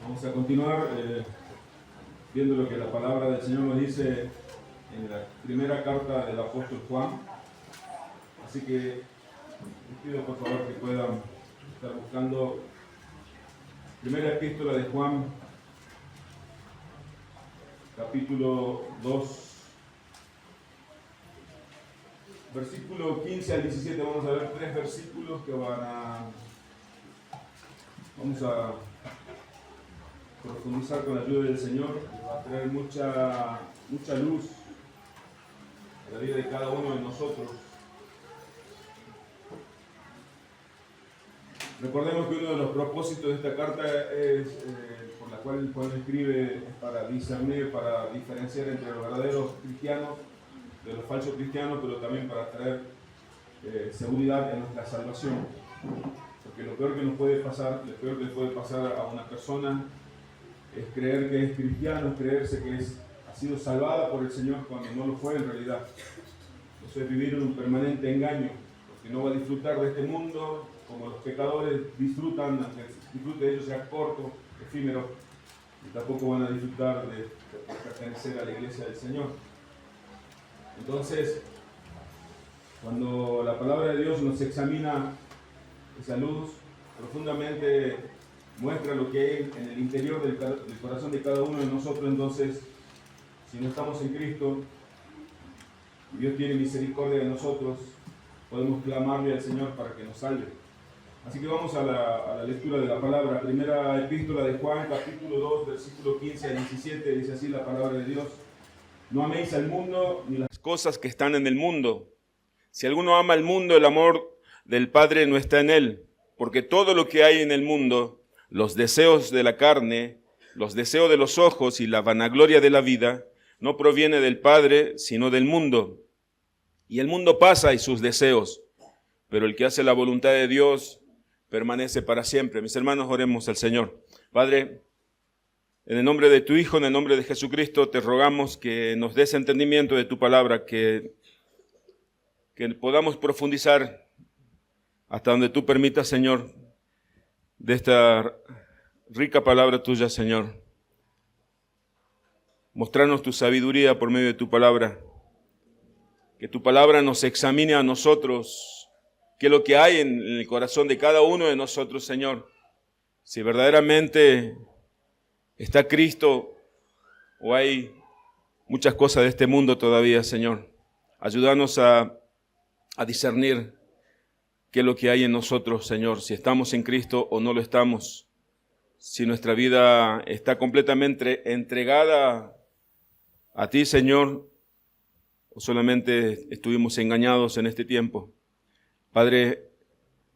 Vamos a continuar viendo lo que la palabra del Señor nos dice en la primera carta del apóstol Juan. Así que les pido por favor que puedan estar buscando primera epístola de Juan, capítulo 2, versículo 15 al 17. Vamos a ver tres versículos que vamos a profundizar con la ayuda del Señor, que va a traer mucha luz a la vida de cada uno de nosotros. Recordemos que uno de los propósitos de esta carta es, por la cual Juan escribe, es para discernir, para diferenciar entre los verdaderos cristianos de los falsos cristianos, pero también para traer seguridad en nuestra salvación. Porque lo peor que nos puede pasar, lo peor que le puede pasar a una persona es creer que es cristiano, es creerse que ha sido salvada por el Señor cuando no lo fue en realidad. Eso es vivir en un permanente engaño, porque no va a disfrutar de este mundo como los pecadores disfrutan, aunque el disfrute de ellos sea corto, efímero, y tampoco van a disfrutar de pertenecer a la iglesia del Señor. Entonces, cuando la palabra de Dios nos examina esa luz, profundamente muestra lo que hay en el interior del corazón de cada uno de nosotros. Entonces, si no estamos en Cristo, y Dios tiene misericordia de nosotros, podemos clamarle al Señor para que nos salve. Así que vamos a la lectura de la palabra. Primera epístola de Juan, capítulo 2, versículo 15 al 17, dice así la palabra de Dios: No améis al mundo ni las cosas que están en el mundo. Si alguno ama al mundo, el amor del Padre no está en él, porque todo lo que hay en el mundo, los deseos de la carne, los deseos de los ojos y la vanagloria de la vida, no proviene del Padre, sino del mundo. Y el mundo pasa y sus deseos, pero el que hace la voluntad de Dios permanece para siempre. Mis hermanos, oremos al Señor. Padre, en el nombre de tu Hijo, en el nombre de Jesucristo, te rogamos que nos des entendimiento de tu palabra, que podamos profundizar hasta donde tú permitas, Señor, de esta rica palabra tuya, Señor. Mostrarnos tu sabiduría por medio de tu palabra. Que tu palabra nos examine a nosotros, qué es lo que hay en el corazón de cada uno de nosotros, Señor. Si verdaderamente está Cristo o hay muchas cosas de este mundo todavía, Señor. Ayúdanos a discernir qué es lo que hay en nosotros, Señor, si estamos en Cristo o no lo estamos, si nuestra vida está completamente entregada a ti, Señor, o solamente estuvimos engañados en este tiempo. Padre,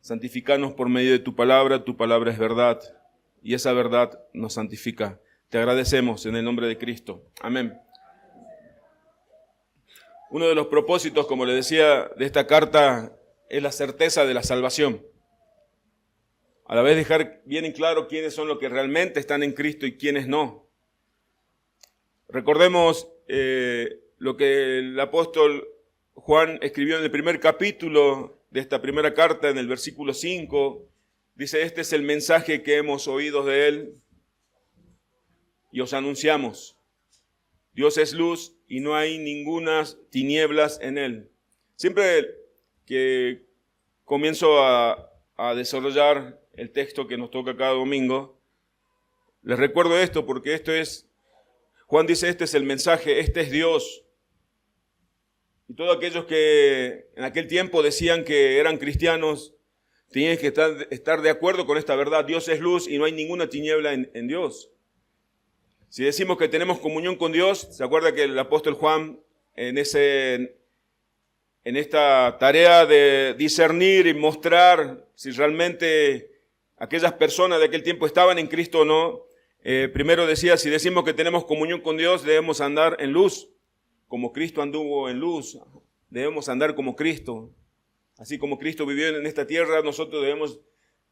santificanos por medio de tu palabra es verdad, y esa verdad nos santifica. Te agradecemos en el nombre de Cristo. Amén. Uno de los propósitos, como le decía, de esta carta es la certeza de la salvación. A la vez dejar bien en claro quiénes son los que realmente están en Cristo y quiénes no. Recordemos lo que el apóstol Juan escribió en el primer capítulo de esta primera carta, en el versículo 5. Dice: este es el mensaje que hemos oído de él y os anunciamos. Dios es luz y no hay ninguna tinieblas en él. Siempre que comienzo a desarrollar el texto que nos toca cada domingo, les recuerdo esto, porque esto es, Juan dice, este es el mensaje, este es Dios. Y todos aquellos que en aquel tiempo decían que eran cristianos, tenían que estar de acuerdo con esta verdad. Dios es luz y no hay ninguna tiniebla en Dios. Si decimos que tenemos comunión con Dios, ¿se acuerda que el apóstol Juan en esta tarea de discernir y mostrar si realmente aquellas personas de aquel tiempo estaban en Cristo o no, primero decía, si decimos que tenemos comunión con Dios, debemos andar en luz, como Cristo anduvo en luz, debemos andar como Cristo. Así como Cristo vivió en esta tierra, nosotros debemos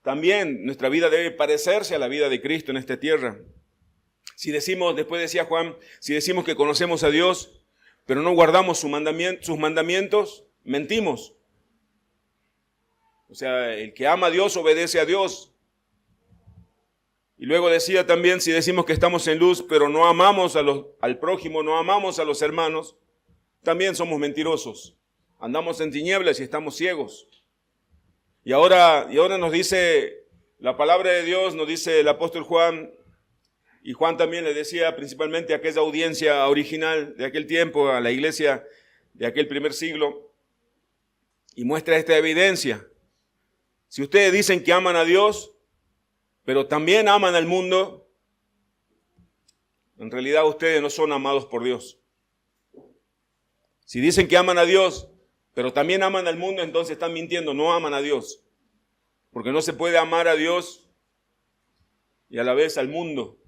también, nuestra vida debe parecerse a la vida de Cristo en esta tierra. Si decimos, después decía Juan, si decimos que conocemos a Dios, pero no guardamos sus mandamientos, mentimos. O sea, el que ama a Dios obedece a Dios. Y luego decía también, si decimos que estamos en luz, pero no amamos al prójimo, no amamos a los hermanos, también somos mentirosos. Andamos en tinieblas y estamos ciegos. Y ahora nos dice la palabra de Dios, nos dice el apóstol Juan, y Juan también le decía principalmente a aquella audiencia original de aquel tiempo, a la iglesia de aquel primer siglo, y muestra esta evidencia. Si ustedes dicen que aman a Dios, pero también aman al mundo, en realidad ustedes no son amados por Dios. Si dicen que aman a Dios, pero también aman al mundo, entonces están mintiendo, no aman a Dios. Porque no se puede amar a Dios y a la vez al mundo.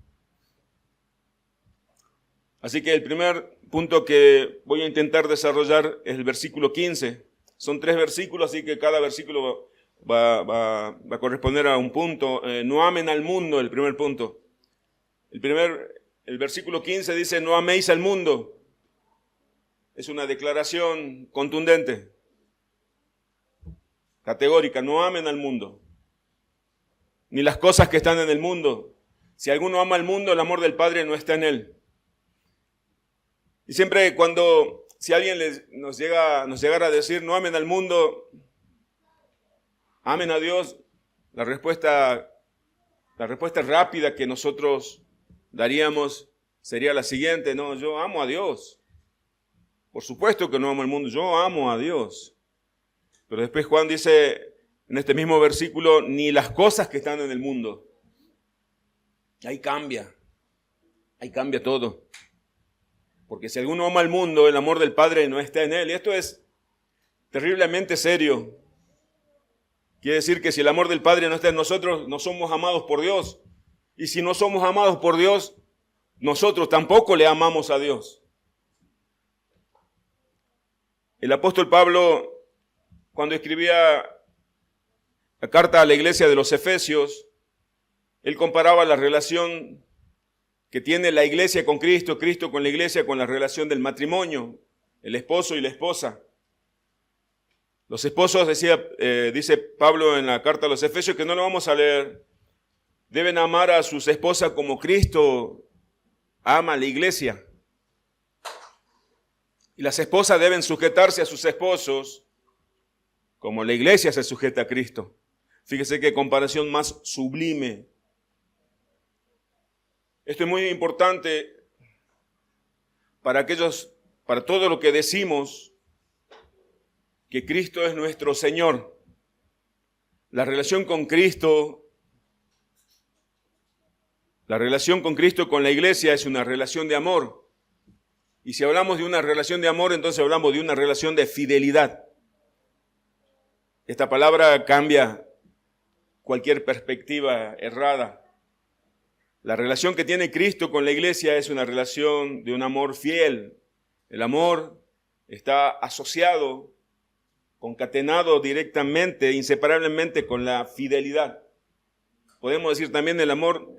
Así que el primer punto que voy a intentar desarrollar es el versículo 15. Son 3 versículos, así que cada versículo va a corresponder a un punto. No amen al mundo, el primer punto. El versículo 15 dice, no améis al mundo. Es una declaración contundente, categórica. No amen al mundo, ni las cosas que están en el mundo. Si alguno ama al mundo, el amor del Padre no está en él. Y siempre si alguien nos llegara a decir, no amen al mundo, amen a Dios, la respuesta rápida que nosotros daríamos sería la siguiente: no, yo amo a Dios. Por supuesto que no amo al mundo, yo amo a Dios. Pero después Juan dice en este mismo versículo, ni las cosas que están en el mundo. Ahí cambia todo. Porque si alguno ama al mundo, el amor del Padre no está en él. Y esto es terriblemente serio. Quiere decir que si el amor del Padre no está en nosotros, no somos amados por Dios. Y si no somos amados por Dios, nosotros tampoco le amamos a Dios. El apóstol Pablo, cuando escribía la carta a la iglesia de los Efesios, él comparaba la relación que tiene la iglesia con Cristo, Cristo con la iglesia, con la relación del matrimonio, el esposo y la esposa. Los esposos, dice Pablo en la carta a los Efesios, que no lo vamos a leer, deben amar a sus esposas como Cristo ama a la iglesia. Y las esposas deben sujetarse a sus esposos como la iglesia se sujeta a Cristo. Fíjese qué comparación más sublime. Esto es muy importante para todo lo que decimos que Cristo es nuestro Señor. La relación con Cristo con la iglesia es una relación de amor. Y si hablamos de una relación de amor, entonces hablamos de una relación de fidelidad. Esta palabra cambia cualquier perspectiva errada. La relación que tiene Cristo con la iglesia es una relación de un amor fiel. El amor está asociado, concatenado directamente, inseparablemente con la fidelidad. Podemos decir también el amor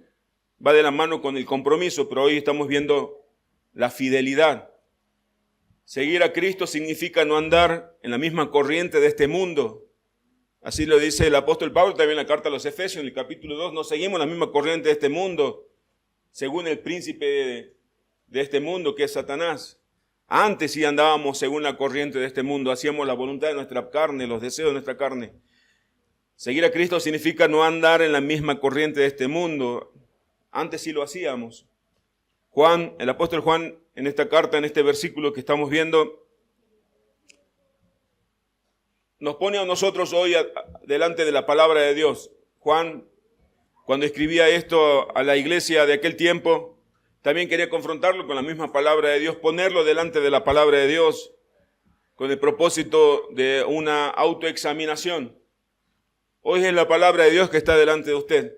va de la mano con el compromiso, pero hoy estamos viendo la fidelidad. Seguir a Cristo significa no andar en la misma corriente de este mundo. Así lo dice el apóstol Pablo también en la carta a los Efesios, en el capítulo 2, no seguimos la misma corriente de este mundo, según el príncipe de este mundo, que es Satanás. Antes sí andábamos según la corriente de este mundo, hacíamos la voluntad de nuestra carne, los deseos de nuestra carne. Seguir a Cristo significa no andar en la misma corriente de este mundo. Antes sí lo hacíamos. El apóstol Juan, en esta carta, en este versículo que estamos viendo, nos pone a nosotros hoy delante de la palabra de Dios. Juan, cuando escribía esto a la iglesia de aquel tiempo, también quería confrontarlo con la misma palabra de Dios, ponerlo delante de la palabra de Dios, con el propósito de una autoexaminación. Hoy es la palabra de Dios que está delante de usted.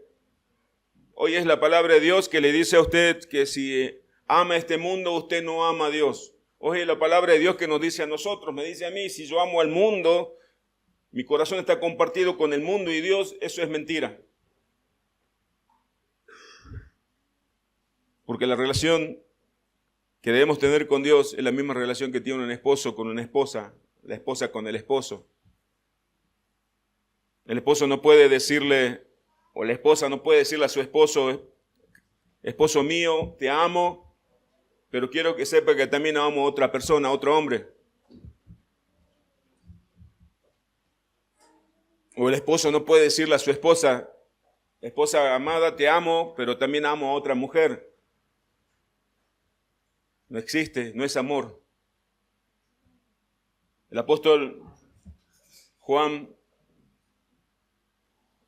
Hoy es la palabra de Dios que le dice a usted que si ama este mundo, usted no ama a Dios. Hoy es la palabra de Dios que nos dice a nosotros, me dice a mí, si yo amo al mundo, mi corazón está compartido con el mundo y Dios, eso es mentira. Porque la relación que debemos tener con Dios es la misma relación que tiene un esposo con una esposa, la esposa con el esposo. El esposo no puede decirle o la esposa no puede decirle a su esposo, esposo mío, te amo, pero quiero que sepa que también amo a otra persona, a otro hombre. O el esposo no puede decirle a su esposa, esposa amada, te amo, pero también amo a otra mujer. No existe, no es amor. El apóstol Juan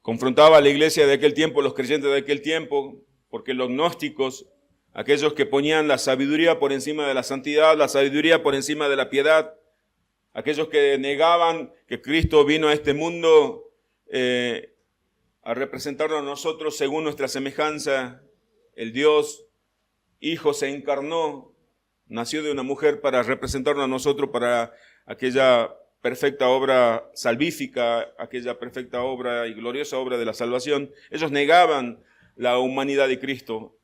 confrontaba a la iglesia de aquel tiempo, los creyentes de aquel tiempo, porque los gnósticos, aquellos que ponían la sabiduría por encima de la santidad, la sabiduría por encima de la piedad, aquellos que negaban que Cristo vino a este mundo a representarnos a nosotros según nuestra semejanza, el Dios Hijo se encarnó, nació de una mujer para representarnos a nosotros para aquella perfecta obra salvífica, aquella perfecta obra y gloriosa obra de la salvación. Ellos negaban la humanidad de Cristo.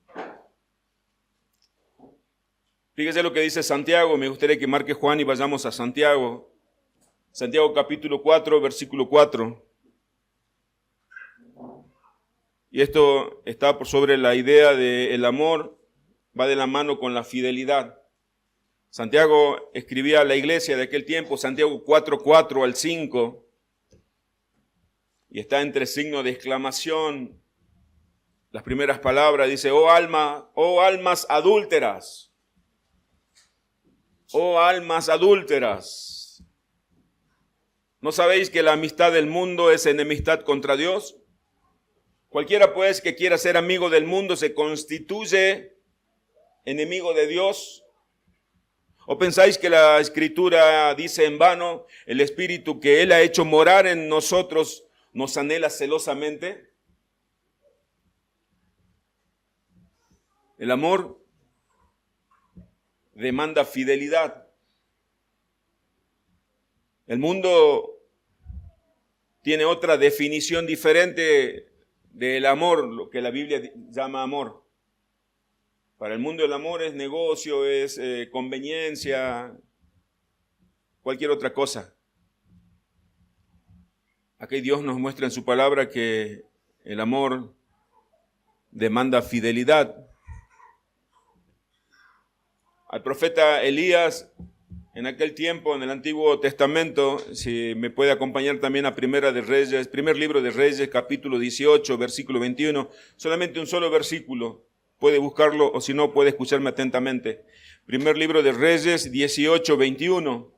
Fíjese lo que dice Santiago, me gustaría que marque Juan y vayamos a Santiago. Santiago capítulo 4, versículo 4. Y esto está por sobre la idea de el amor, va de la mano con la fidelidad. Santiago escribía a la iglesia de aquel tiempo, Santiago 4, 4 al 5, y está entre signo de exclamación. Las primeras palabras dice, oh almas adúlteras, oh almas adúlteras, ¿no sabéis que la amistad del mundo es enemistad contra Dios? Cualquiera pues que quiera ser amigo del mundo se constituye enemigo de Dios. ¿O pensáis que la Escritura dice en vano, el Espíritu que Él ha hecho morar en nosotros nos anhela celosamente? El amor demanda fidelidad. El mundo tiene otra definición diferente del amor, lo que la Biblia llama amor. Para el mundo el amor es negocio, es conveniencia, cualquier otra cosa. Aquí Dios nos muestra en su palabra que el amor demanda fidelidad. Al profeta Elías, en aquel tiempo, en el Antiguo Testamento, si me puede acompañar también a primer libro de Reyes, capítulo 18, versículo 21, solamente un solo versículo, puede buscarlo o si no puede escucharme atentamente. Primer libro de Reyes, 18, 21.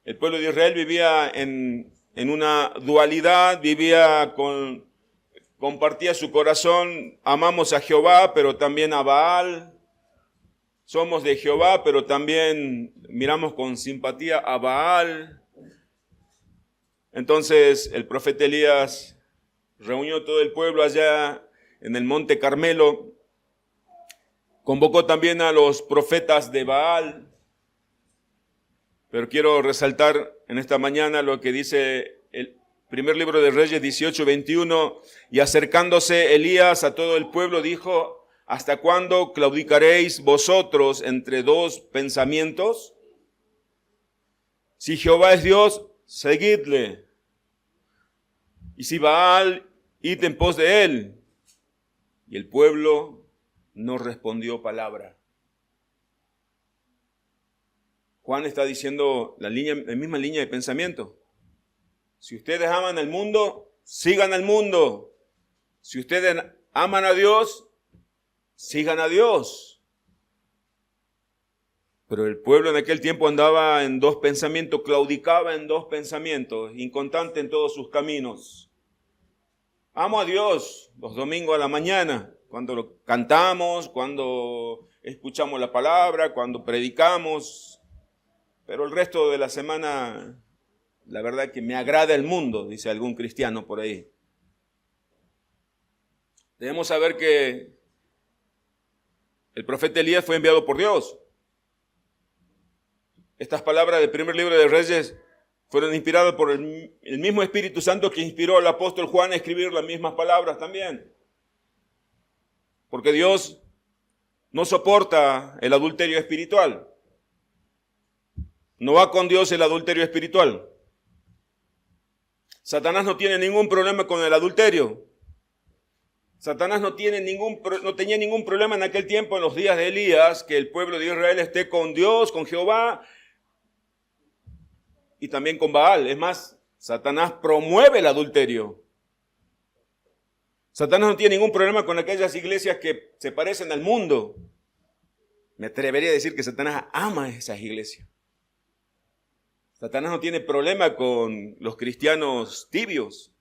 El pueblo de Israel vivía en una dualidad, compartía su corazón, amamos a Jehová, pero también a Baal. Somos de Jehová, pero también miramos con simpatía a Baal. Entonces el profeta Elías reunió todo el pueblo allá en el monte Carmelo. Convocó también a los profetas de Baal. Pero quiero resaltar en esta mañana lo que dice el primer libro de Reyes 18, 21. Y acercándose Elías a todo el pueblo dijo, ¿hasta cuándo claudicaréis vosotros entre dos pensamientos? Si Jehová es Dios, seguidle. Y si Baal, id en pos de él. Y el pueblo no respondió palabra. Juan está diciendo la misma línea de pensamiento. Si ustedes aman al mundo, sigan al mundo. Si ustedes aman a Dios, sigan a Dios. Pero el pueblo en aquel tiempo andaba en dos pensamientos, claudicaba en dos pensamientos, inconstante en todos sus caminos. Amo a Dios los domingos a la mañana, cuando cantamos, cuando escuchamos la palabra, cuando predicamos. Pero el resto de la semana, la verdad que me agrada el mundo, dice algún cristiano por ahí. Debemos saber que el profeta Elías fue enviado por Dios. Estas palabras del primer libro de Reyes fueron inspiradas por el mismo Espíritu Santo que inspiró al apóstol Juan a escribir las mismas palabras también. Porque Dios no soporta el adulterio espiritual. No va con Dios el adulterio espiritual. Satanás no tiene ningún problema con el adulterio. Satanás no tenía ningún problema en aquel tiempo, en los días de Elías, que el pueblo de Israel esté con Dios, con Jehová y también con Baal. Es más, Satanás promueve el adulterio. Satanás no tiene ningún problema con aquellas iglesias que se parecen al mundo. Me atrevería a decir que Satanás ama esas iglesias. Satanás no tiene problema con los cristianos tibios.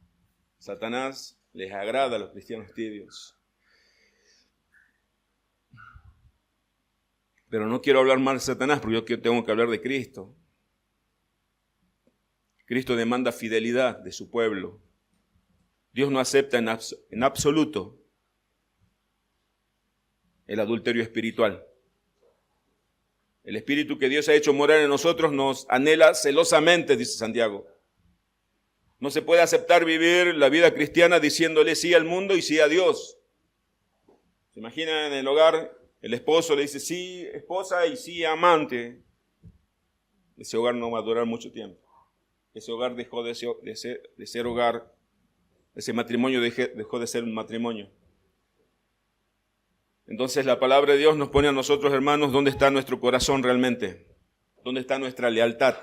Satanás les agrada a los cristianos tibios. Pero no quiero hablar mal de Satanás porque yo tengo que hablar de Cristo. Cristo demanda fidelidad de su pueblo. Dios no acepta en absoluto el adulterio espiritual. El espíritu que Dios ha hecho morar en nosotros nos anhela celosamente, dice Santiago. No se puede aceptar vivir la vida cristiana diciéndole sí al mundo y sí a Dios. ¿Se imagina en el hogar? El esposo le dice sí esposa y sí amante. Ese hogar no va a durar mucho tiempo. Ese hogar dejó de ser hogar. Ese matrimonio dejó de ser un matrimonio. Entonces la palabra de Dios nos pone a nosotros, hermanos, ¿dónde está nuestro corazón realmente? ¿Dónde está nuestra lealtad?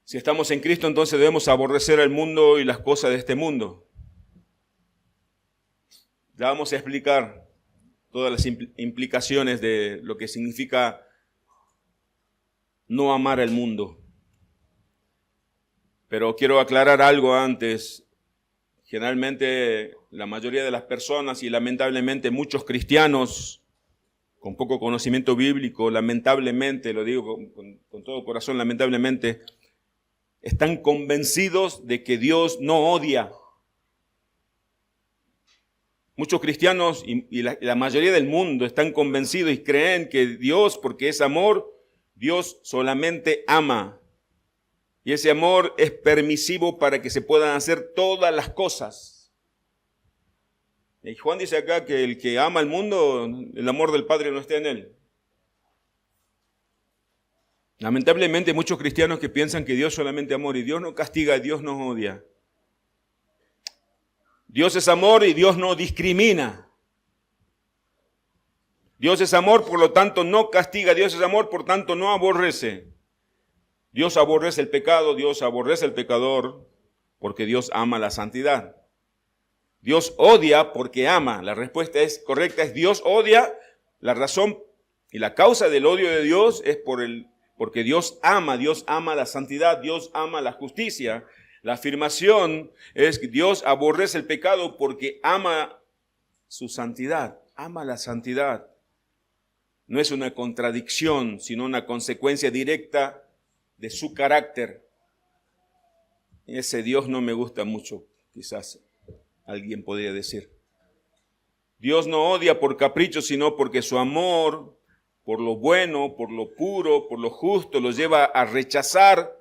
Si estamos en Cristo, entonces debemos aborrecer al mundo y las cosas de este mundo. Ya vamos a explicar todas las implicaciones de lo que significa no amar al mundo. Pero quiero aclarar algo antes. Generalmente la mayoría de las personas y lamentablemente muchos cristianos con poco conocimiento bíblico, lamentablemente, lo digo con todo corazón, lamentablemente, están convencidos de que Dios no odia. Muchos cristianos y la mayoría del mundo están convencidos y creen que Dios, porque es amor, Dios solamente ama. Y ese amor es permisivo para que se puedan hacer todas las cosas. Y Juan dice acá que el que ama al mundo, el amor del Padre no está en él. Lamentablemente hay muchos cristianos que piensan que Dios solamente amor y Dios no castiga, Dios no odia. Dios es amor y Dios no discrimina. Dios es amor, por lo tanto no castiga. Dios es amor, por tanto no aborrece. Dios aborrece el pecado, Dios aborrece el pecador, porque Dios ama la santidad. Dios odia porque ama. La respuesta es correcta, es Dios odia. La razón y la causa del odio de Dios es porque Dios ama la santidad, Dios ama la justicia. La afirmación es que Dios aborrece el pecado porque ama su santidad, ama la santidad. No es una contradicción, sino una consecuencia directa de su carácter. Ese Dios no me gusta mucho, quizás alguien podría decir. Dios no odia por capricho, sino porque su amor, por lo bueno, por lo puro, por lo justo, lo lleva a rechazar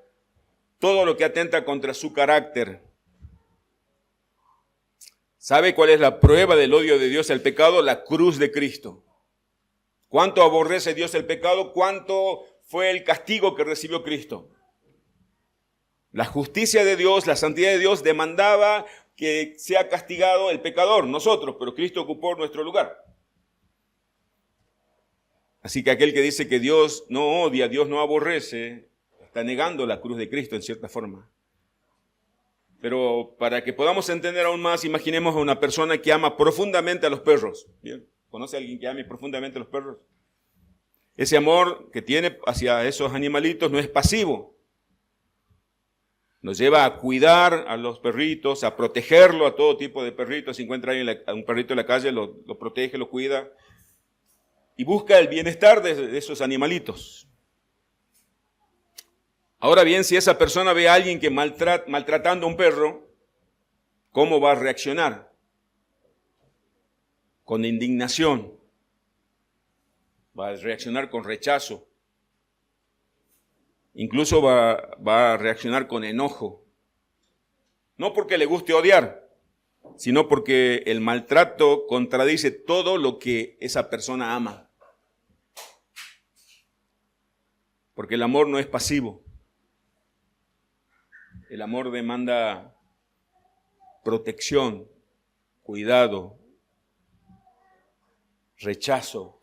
todo lo que atenta contra su carácter. ¿Sabe cuál es la prueba del odio de Dios al pecado? La cruz de Cristo. ¿Cuánto aborrece Dios el pecado? ¿Cuánto fue el castigo que recibió Cristo? La justicia de Dios, la santidad de Dios demandaba que sea castigado el pecador, nosotros, pero Cristo ocupó nuestro lugar. Así que aquel que dice que Dios no odia, Dios no aborrece, está negando la cruz de Cristo en cierta forma. Pero para que podamos entender aún más, imaginemos a una persona que ama profundamente a los perros. ¿Bien? ¿Conoce a alguien que ame profundamente a los perros? Ese amor que tiene hacia esos animalitos no es pasivo. Nos lleva a cuidar a los perritos, a protegerlo, a todo tipo de perritos. Si encuentra a un perrito en la calle, lo protege, lo cuida. Y busca el bienestar de esos animalitos. Ahora bien, si esa persona ve a alguien que maltratando a un perro, ¿cómo va a reaccionar? Con indignación. Va a reaccionar con rechazo. Incluso va a reaccionar con enojo. No porque le guste odiar, sino porque el maltrato contradice todo lo que esa persona ama. Porque el amor no es pasivo. El amor demanda protección, cuidado, rechazo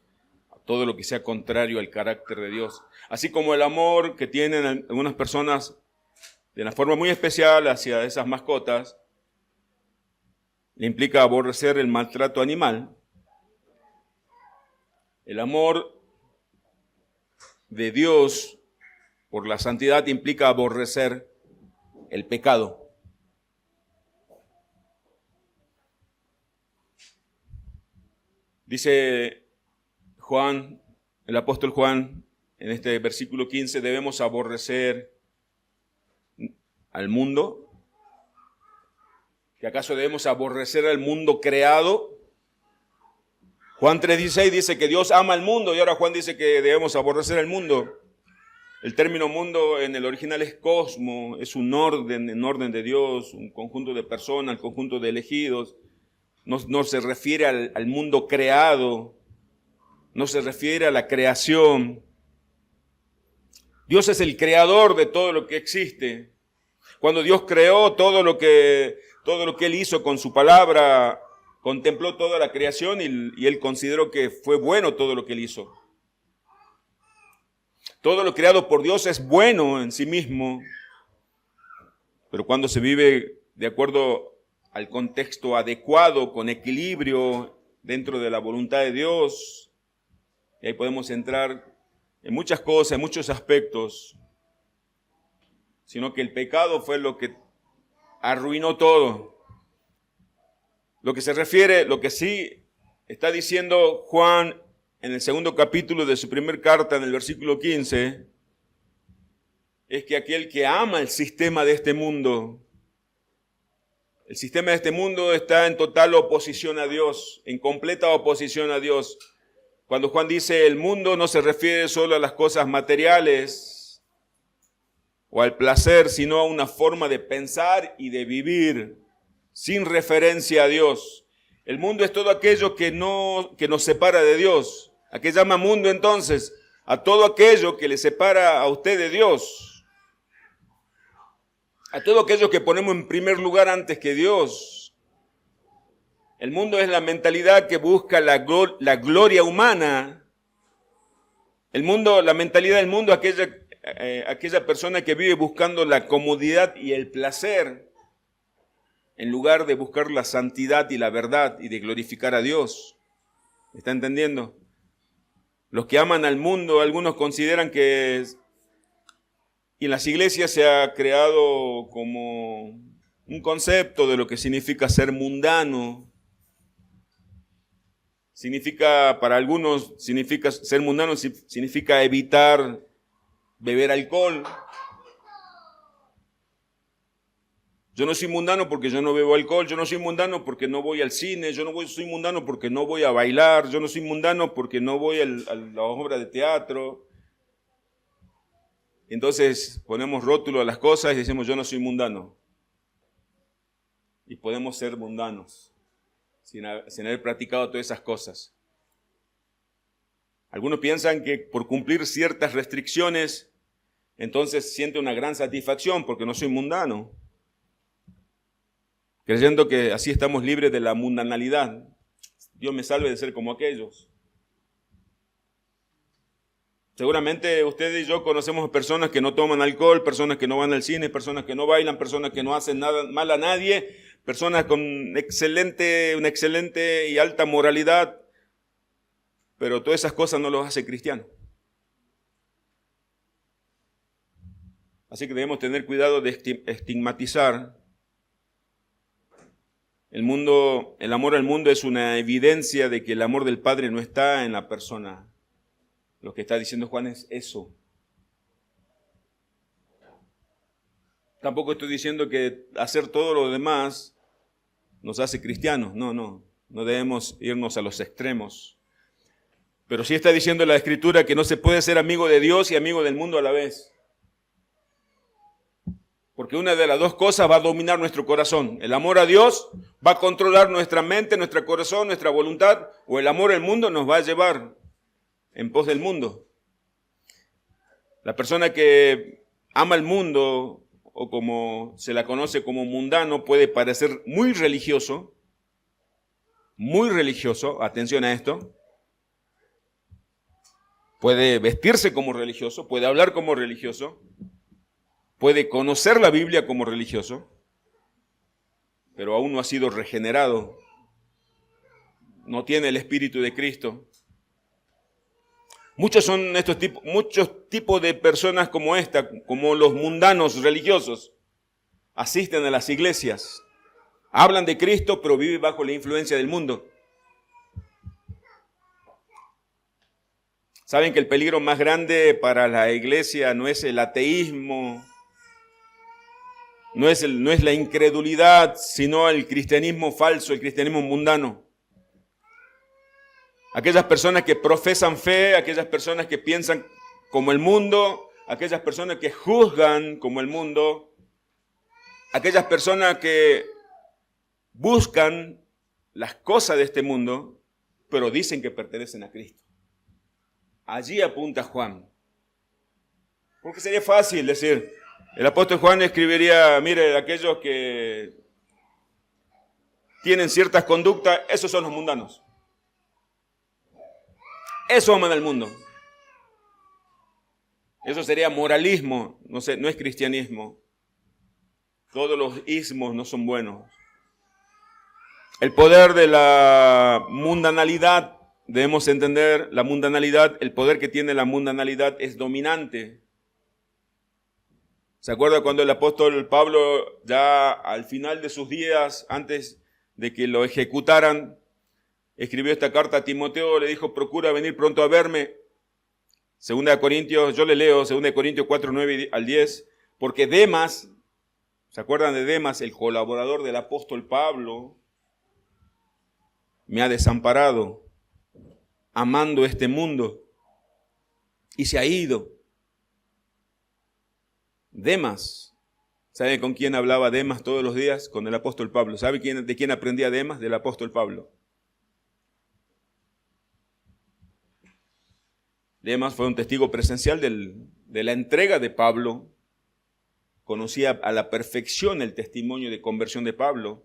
a todo lo que sea contrario al carácter de Dios. Así como el amor que tienen algunas personas de una forma muy especial hacia esas mascotas, le implica aborrecer el maltrato animal. El amor de Dios por la santidad implica aborrecer el pecado. Dice Juan, el apóstol Juan, en este versículo 15, debemos aborrecer al mundo. ¿Que acaso debemos aborrecer al mundo creado? Juan 3:16 dice que Dios ama al mundo y ahora Juan dice que debemos aborrecer al mundo. El término mundo en el original es cosmo, es un orden, en orden de Dios, un conjunto de personas, un conjunto de elegidos. No se refiere al mundo creado, no se refiere a la creación. Dios es el creador de todo lo que existe. Cuando Dios creó todo lo que Él hizo con su palabra, contempló toda la creación y Él consideró que fue bueno todo lo que Él hizo. Todo lo creado por Dios es bueno en sí mismo, pero cuando se vive de acuerdo al contexto adecuado, con equilibrio, dentro de la voluntad de Dios, y ahí podemos entrar en muchas cosas, en muchos aspectos, sino que el pecado fue lo que arruinó todo. Lo que sí está diciendo Juan en el segundo capítulo de su primer carta, en el versículo 15, es que aquel que ama el sistema de este mundo, el sistema de este mundo está en total oposición a Dios, en completa oposición a Dios. Cuando Juan dice el mundo no se refiere solo a las cosas materiales o al placer, sino a una forma de pensar y de vivir sin referencia a Dios. El mundo es todo aquello que nos separa de Dios. ¿A qué llama mundo entonces? A todo aquello que le separa a usted de Dios. A todo aquello que ponemos en primer lugar antes que Dios. El mundo es la mentalidad que busca la gloria humana. La mentalidad del mundo es aquella persona que vive buscando la comodidad y el placer, en lugar de buscar la santidad y la verdad y de glorificar a Dios. ¿Está entendiendo? Los que aman al mundo, algunos consideran que y en las iglesias se ha creado como un concepto de lo que significa ser mundano. Para algunos ser mundano significa evitar beber alcohol. Yo no soy mundano porque yo no bebo alcohol, yo no soy mundano porque no voy al cine, soy mundano porque no voy a bailar, yo no soy mundano porque no voy a la obra de teatro. Entonces ponemos rótulo a las cosas y decimos yo no soy mundano. Y podemos ser mundanos sin haber practicado todas esas cosas. Algunos piensan que por cumplir ciertas restricciones, entonces siente una gran satisfacción porque no soy mundano, creyendo que así estamos libres de la mundanalidad. Dios me salve de ser como aquellos. Seguramente ustedes y yo conocemos personas que no toman alcohol, personas que no van al cine, personas que no bailan, personas que no hacen nada mal a nadie, personas con una excelente y alta moralidad, pero todas esas cosas no los hace cristianos. Así que debemos tener cuidado de estigmatizar. El amor al mundo es una evidencia de que el amor del Padre no está en la persona. Lo que está diciendo Juan es eso. Tampoco estoy diciendo que hacer todo lo demás nos hace cristianos. No debemos irnos a los extremos. Pero sí está diciendo la Escritura que no se puede ser amigo de Dios y amigo del mundo a la vez. Porque una de las dos cosas va a dominar nuestro corazón. El amor a Dios va a controlar nuestra mente, nuestro corazón, nuestra voluntad, o el amor al mundo nos va a llevar en pos del mundo. La persona que ama el mundo o como se la conoce como mundano, puede parecer muy religioso, atención a esto, puede vestirse como religioso, puede hablar como religioso, puede conocer la Biblia como religioso, pero aún no ha sido regenerado, no tiene el Espíritu de Cristo. Muchos son muchos tipos de personas como esta, como los mundanos religiosos, asisten a las iglesias, hablan de Cristo, pero viven bajo la influencia del mundo. Saben que el peligro más grande para la iglesia no es el ateísmo, no es la incredulidad, sino el cristianismo falso, el cristianismo mundano. Aquellas personas que profesan fe, aquellas personas que piensan como el mundo, aquellas personas que juzgan como el mundo, aquellas personas que buscan las cosas de este mundo, pero dicen que pertenecen a Cristo. Allí apunta Juan. Porque sería fácil decir, el apóstol Juan escribiría, mire, aquellos que tienen ciertas conductas, esos son los mundanos. Eso aman al mundo. Eso sería moralismo, no es cristianismo. Todos los ismos no son buenos. El poder de la mundanalidad, debemos entender, la mundanalidad, el poder que tiene la mundanalidad es dominante. ¿Se acuerda cuando el apóstol Pablo, ya al final de sus días, antes de que lo ejecutaran, escribió esta carta a Timoteo, le dijo, procura venir pronto a verme? Segunda de Corintios, yo le leo, 2 Corintios 4, 9 al 10, porque Demas, ¿se acuerdan de Demas, el colaborador del apóstol Pablo? Me ha desamparado, amando este mundo, y se ha ido. Demas, ¿sabe con quién hablaba Demas todos los días? Con el apóstol Pablo. ¿Sabe de quién aprendía Demas? Del apóstol Pablo. Demas fue un testigo presencial de la entrega de Pablo. Conocía a la perfección el testimonio de conversión de Pablo.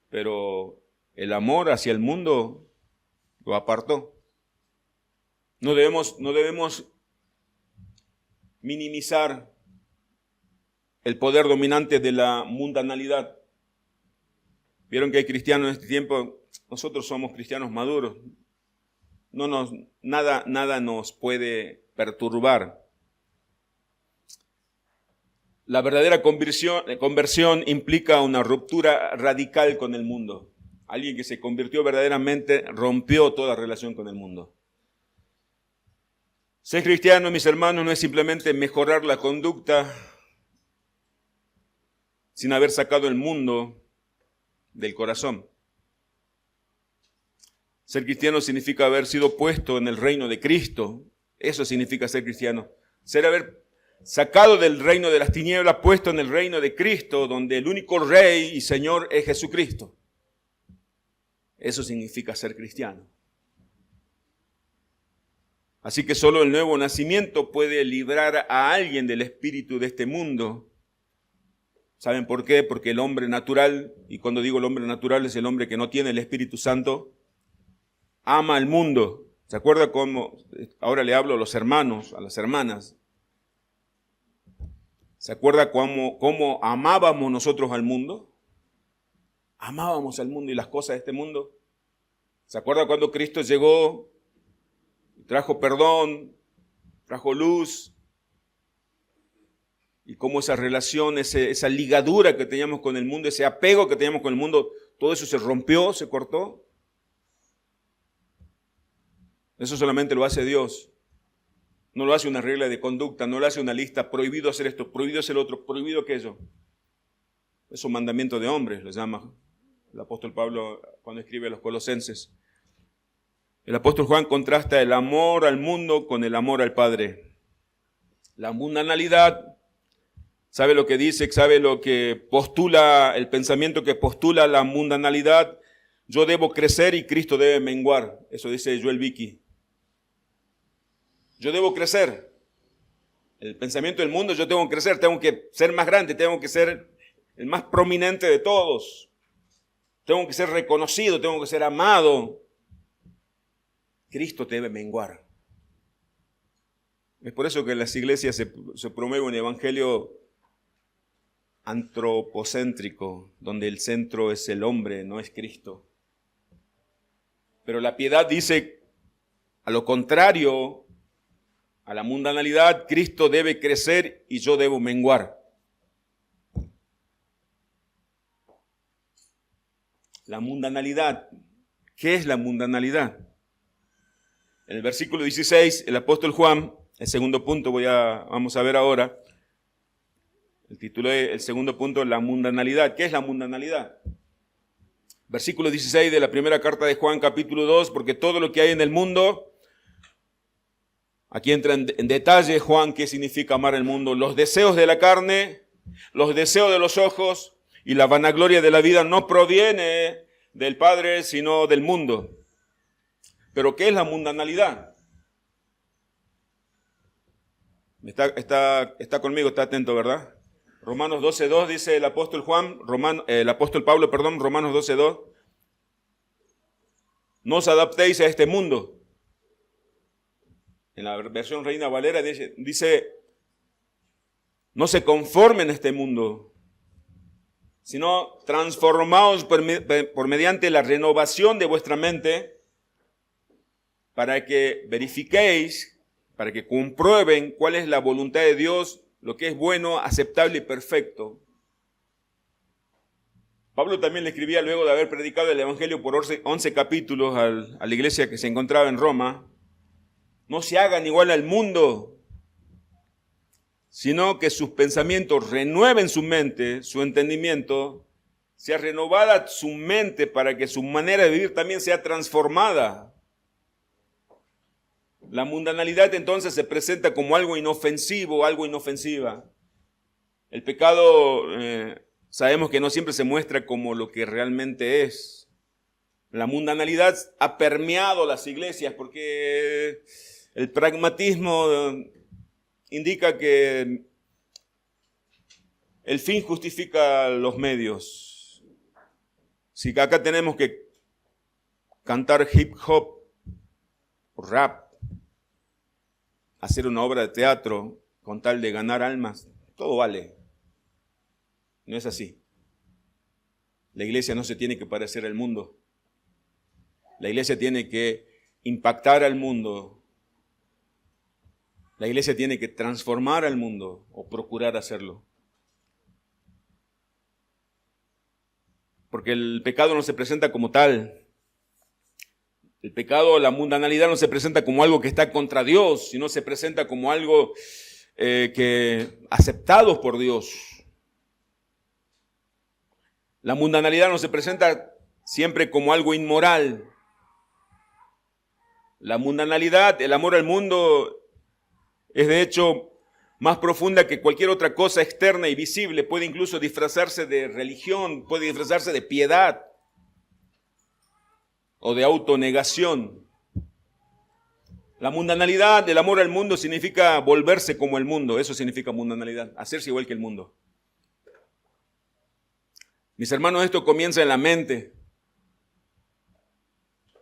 Pero el amor hacia el mundo lo apartó. No debemos minimizar el poder dominante de la mundanalidad. Vieron que hay cristianos en este tiempo, nosotros somos cristianos maduros. Nada nos puede perturbar. La verdadera conversión implica una ruptura radical con el mundo. Alguien que se convirtió verdaderamente rompió toda relación con el mundo. Ser cristiano, mis hermanos, no es simplemente mejorar la conducta sin haber sacado el mundo del corazón. Ser cristiano significa haber sido puesto en el reino de Cristo. Eso significa ser cristiano. Haber sacado del reino de las tinieblas, puesto en el reino de Cristo, donde el único Rey y Señor es Jesucristo. Eso significa ser cristiano. Así que solo el nuevo nacimiento puede librar a alguien del espíritu de este mundo. ¿Saben por qué? Porque el hombre natural, y cuando digo el hombre natural es el hombre que no tiene el Espíritu Santo, ama al mundo. ¿Se acuerda cómo? Ahora le hablo a los hermanos, a las hermanas. ¿Se acuerda cómo amábamos nosotros al mundo? Amábamos al mundo y las cosas de este mundo. ¿Se acuerda cuando Cristo llegó, trajo perdón, trajo luz? Y cómo esa relación, esa ligadura que teníamos con el mundo, ese apego que teníamos con el mundo, todo eso se rompió, se cortó. Eso solamente lo hace Dios. No lo hace una regla de conducta, no lo hace una lista, prohibido hacer esto, prohibido hacer lo otro, prohibido aquello. Es un mandamiento de hombres, lo llama el apóstol Pablo cuando escribe a los Colosenses. El apóstol Juan contrasta el amor al mundo con el amor al Padre. La mundanalidad, ¿sabe lo que dice? ¿Sabe lo que postula, el pensamiento que postula la mundanalidad? Yo debo crecer y Cristo debe menguar. Eso dice Joel Vicky. Yo debo crecer. el pensamiento del mundo, yo tengo que crecer, tengo que ser más grande, tengo que ser el más prominente de todos. Tengo que ser reconocido, tengo que ser amado. Cristo debe menguar. Es por eso que en las iglesias se promueve un evangelio antropocéntrico, donde el centro es el hombre, no es Cristo. Pero la piedad dice, a lo contrario, a la mundanalidad, Cristo debe crecer y yo debo menguar. La mundanalidad. ¿Qué es la mundanalidad? En el versículo 16, el apóstol Juan, el segundo punto vamos a ver ahora, el título es el segundo punto, la mundanalidad. ¿Qué es la mundanalidad? Versículo 16 de la primera carta de Juan, capítulo 2, porque todo lo que hay en el mundo, aquí entra en detalle Juan qué significa amar el mundo, los deseos de la carne, los deseos de los ojos y la vanagloria de la vida no proviene del Padre, sino del mundo. ¿Pero qué es la mundanalidad? Está conmigo, está atento, ¿verdad? Romanos 12:2 dice el apóstol Pablo, Romanos 12:2. No os adaptéis a este mundo. En la versión Reina Valera dice, no se conformen a este mundo, sino transformaos por mediante la renovación de vuestra mente, para que verifiquéis, para que comprueben cuál es la voluntad de Dios, lo que es bueno, aceptable y perfecto. Pablo también le escribía luego de haber predicado el Evangelio por 11 capítulos a la iglesia que se encontraba en Roma, no se hagan igual al mundo, sino que sus pensamientos renueven su mente, su entendimiento, sea renovada su mente para que su manera de vivir también sea transformada. La mundanalidad entonces se presenta como algo inofensivo, algo inofensiva. El pecado sabemos que no siempre se muestra como lo que realmente es. La mundanalidad ha permeado las iglesias porque el pragmatismo indica que el fin justifica los medios. Si acá tenemos que cantar hip hop, rap, hacer una obra de teatro con tal de ganar almas, todo vale. No es así. La iglesia no se tiene que parecer al mundo. La iglesia tiene que impactar al mundo. La iglesia tiene que transformar al mundo o procurar hacerlo. Porque el pecado no se presenta como tal. El pecado, la mundanalidad no se presenta como algo que está contra Dios, sino se presenta como algo aceptado por Dios. La mundanalidad no se presenta siempre como algo inmoral. La mundanalidad, el amor al mundo, es de hecho más profunda que cualquier otra cosa externa y visible. Puede incluso disfrazarse de religión, puede disfrazarse de piedad o de autonegación. La mundanalidad, el amor al mundo, significa volverse como el mundo. Eso significa mundanalidad, hacerse igual que el mundo. Mis hermanos, esto comienza en la mente.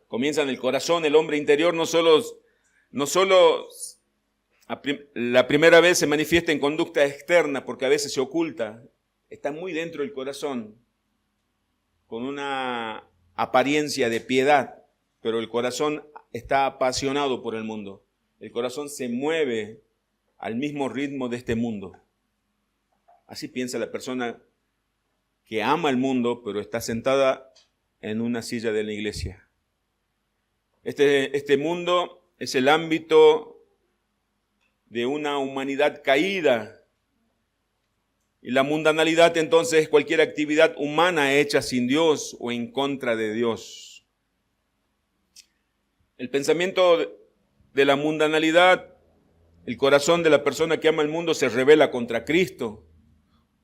Comienza en el corazón. El hombre interior no solo la primera vez se manifiesta en conducta externa, porque a veces se oculta. Está muy dentro del corazón, con una apariencia de piedad, pero el corazón está apasionado por el mundo. El corazón se mueve al mismo ritmo de este mundo. Así piensa la persona que ama el mundo, pero está sentada en una silla de la iglesia. Este mundo es el ámbito de una humanidad caída. Y la mundanalidad entonces es cualquier actividad humana hecha sin Dios o en contra de Dios. El pensamiento de la mundanalidad, el corazón de la persona que ama el mundo se rebela contra Cristo.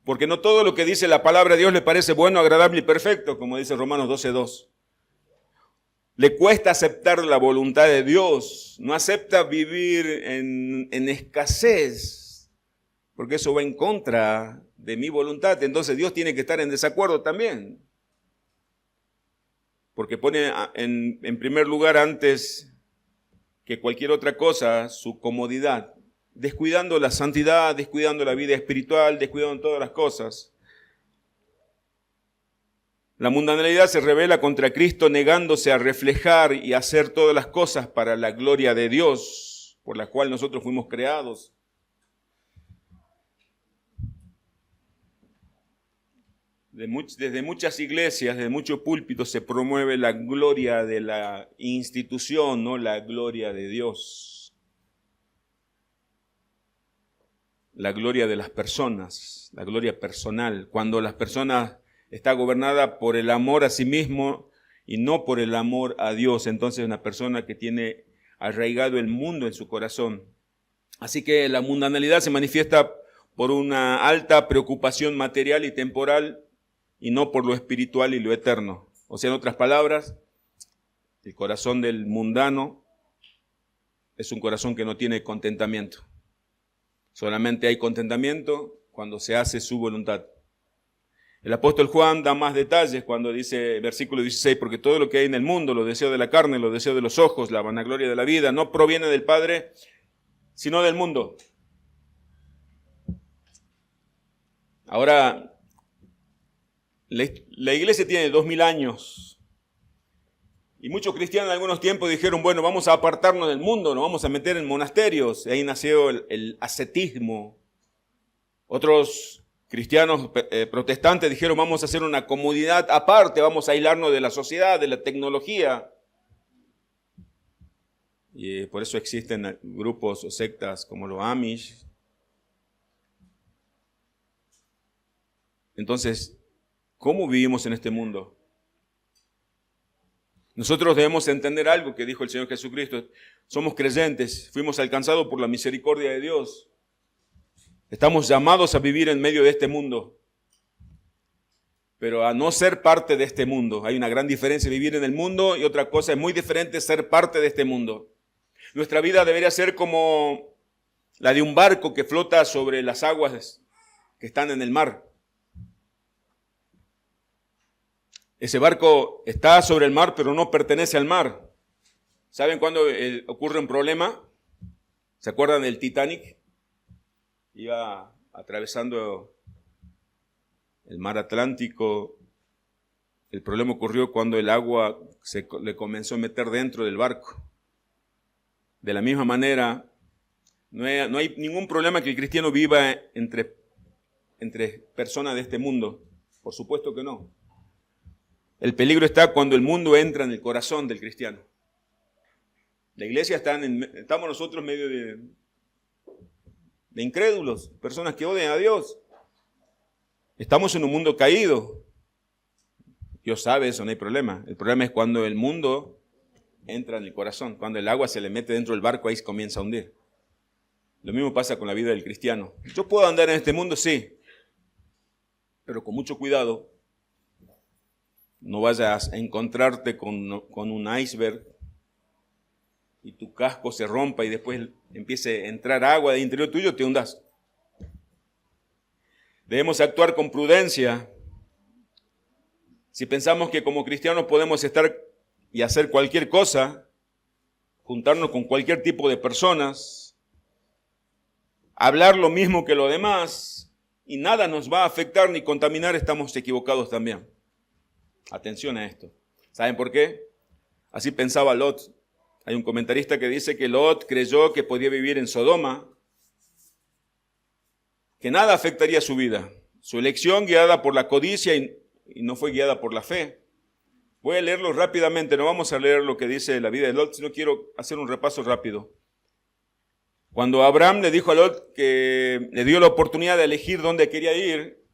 Porque no todo lo que dice la palabra de Dios le parece bueno, agradable y perfecto, como dice Romanos 12:2. Le cuesta aceptar la voluntad de Dios, no acepta vivir en escasez. porque eso va en contra de mi voluntad. Entonces Dios tiene que estar en desacuerdo también, porque pone en primer lugar, antes que cualquier otra cosa, su comodidad, descuidando la santidad, descuidando la vida espiritual, descuidando todas las cosas. La mundanalidad se revela contra Cristo, negándose a reflejar y hacer todas las cosas para la gloria de Dios, por la cual nosotros fuimos creados. Desde muchas iglesias, desde muchos púlpitos se promueve la gloria de la institución, no la gloria de Dios. La gloria de las personas, la gloria personal. Cuando las personas están gobernadas por el amor a sí mismo y no por el amor a Dios, entonces es una persona que tiene arraigado el mundo en su corazón. Así que la mundanalidad se manifiesta por una alta preocupación material y temporal, y no por lo espiritual y lo eterno. O sea, en otras palabras, el corazón del mundano es un corazón que no tiene contentamiento. Solamente hay contentamiento cuando se hace su voluntad. El apóstol Juan da más detalles cuando dice, versículo 16, porque todo lo que hay en el mundo, los deseos de la carne, los deseos de los ojos, la vanagloria de la vida, no proviene del Padre, sino del mundo. Ahora, la iglesia tiene 2000 años y muchos cristianos en algunos tiempos dijeron, bueno, vamos a apartarnos del mundo, nos vamos a meter en monasterios. Y ahí nació el ascetismo. Otros cristianos protestantes dijeron, vamos a hacer una comunidad aparte, vamos a aislarnos de la sociedad, de la tecnología. Y por eso existen grupos o sectas como los Amish. Entonces, ¿cómo vivimos en este mundo? Nosotros debemos entender algo que dijo el Señor Jesucristo. Somos creyentes, fuimos alcanzados por la misericordia de Dios. Estamos llamados a vivir en medio de este mundo, pero a no ser parte de este mundo. Hay una gran diferencia vivir en el mundo y otra cosa es muy diferente ser parte de este mundo. Nuestra vida debería ser como la de un barco que flota sobre las aguas que están en el mar. Ese barco está sobre el mar, pero no pertenece al mar. ¿Saben cuándo ocurre un problema? ¿Se acuerdan del Titanic? Iba atravesando el mar Atlántico. El problema ocurrió cuando el agua le comenzó a meter dentro del barco. De la misma manera, no hay ningún problema que el cristiano viva entre personas de este mundo. Por supuesto que no. El peligro está cuando el mundo entra en el corazón del cristiano. La iglesia estamos nosotros medio de incrédulos, personas que odian a Dios. Estamos en un mundo caído. Dios sabe eso, no hay problema. El problema es cuando el mundo entra en el corazón, cuando el agua se le mete dentro del barco, ahí se comienza a hundir. Lo mismo pasa con la vida del cristiano. Yo puedo andar en este mundo, sí, pero con mucho cuidado. No vayas a encontrarte con un iceberg y tu casco se rompa y después empiece a entrar agua del interior tuyo, te hundas. Debemos actuar con prudencia. Si pensamos que como cristianos podemos estar y hacer cualquier cosa, juntarnos con cualquier tipo de personas, hablar lo mismo que los demás y nada nos va a afectar ni contaminar, estamos equivocados también. Atención a esto. ¿Saben por qué? Así pensaba Lot. Hay un comentarista que dice que Lot creyó que podía vivir en Sodoma, que nada afectaría su vida. Su elección guiada por la codicia y no fue guiada por la fe. Voy a leerlo rápidamente, no vamos a leer lo que dice la vida de Lot, sino quiero hacer un repaso rápido. Cuando Abraham le dijo a Lot que le dio la oportunidad de elegir dónde quería ir,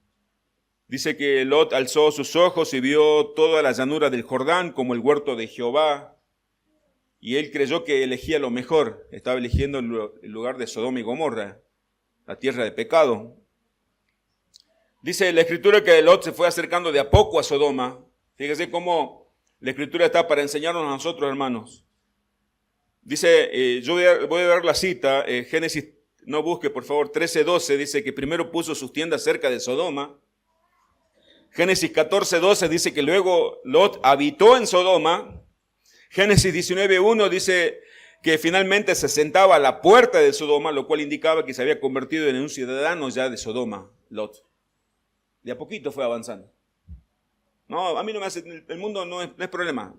dice que Lot alzó sus ojos y vio toda la llanura del Jordán como el huerto de Jehová. Y él creyó que elegía lo mejor. Estaba eligiendo el lugar de Sodoma y Gomorra, la tierra de pecado. Dice la Escritura que Lot se fue acercando de a poco a Sodoma. Fíjese cómo la Escritura está para enseñarnos a nosotros, hermanos. Dice, yo voy a dar la cita, Génesis no busque por favor, 13:12 dice que primero puso sus tiendas cerca de Sodoma. Génesis 14:12 dice que luego Lot habitó en Sodoma. Génesis 19:1 dice que finalmente se sentaba a la puerta de Sodoma, lo cual indicaba que se había convertido en un ciudadano ya de Sodoma, Lot. De a poquito fue avanzando. No, a mí no me hace, el mundo no es problema.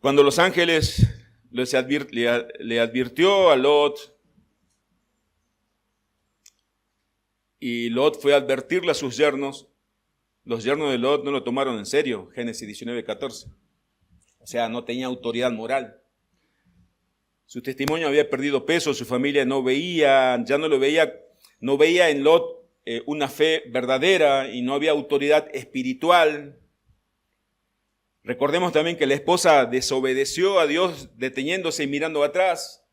Cuando los ángeles le advirtió a Lot, y Lot fue a advertirle a sus yernos, los yernos de Lot no lo tomaron en serio, Génesis 19:14. O sea, no tenía autoridad moral. Su testimonio había perdido peso, su familia no veía en Lot una fe verdadera y no había autoridad espiritual. Recordemos también que la esposa desobedeció a Dios deteniéndose y mirando atrás.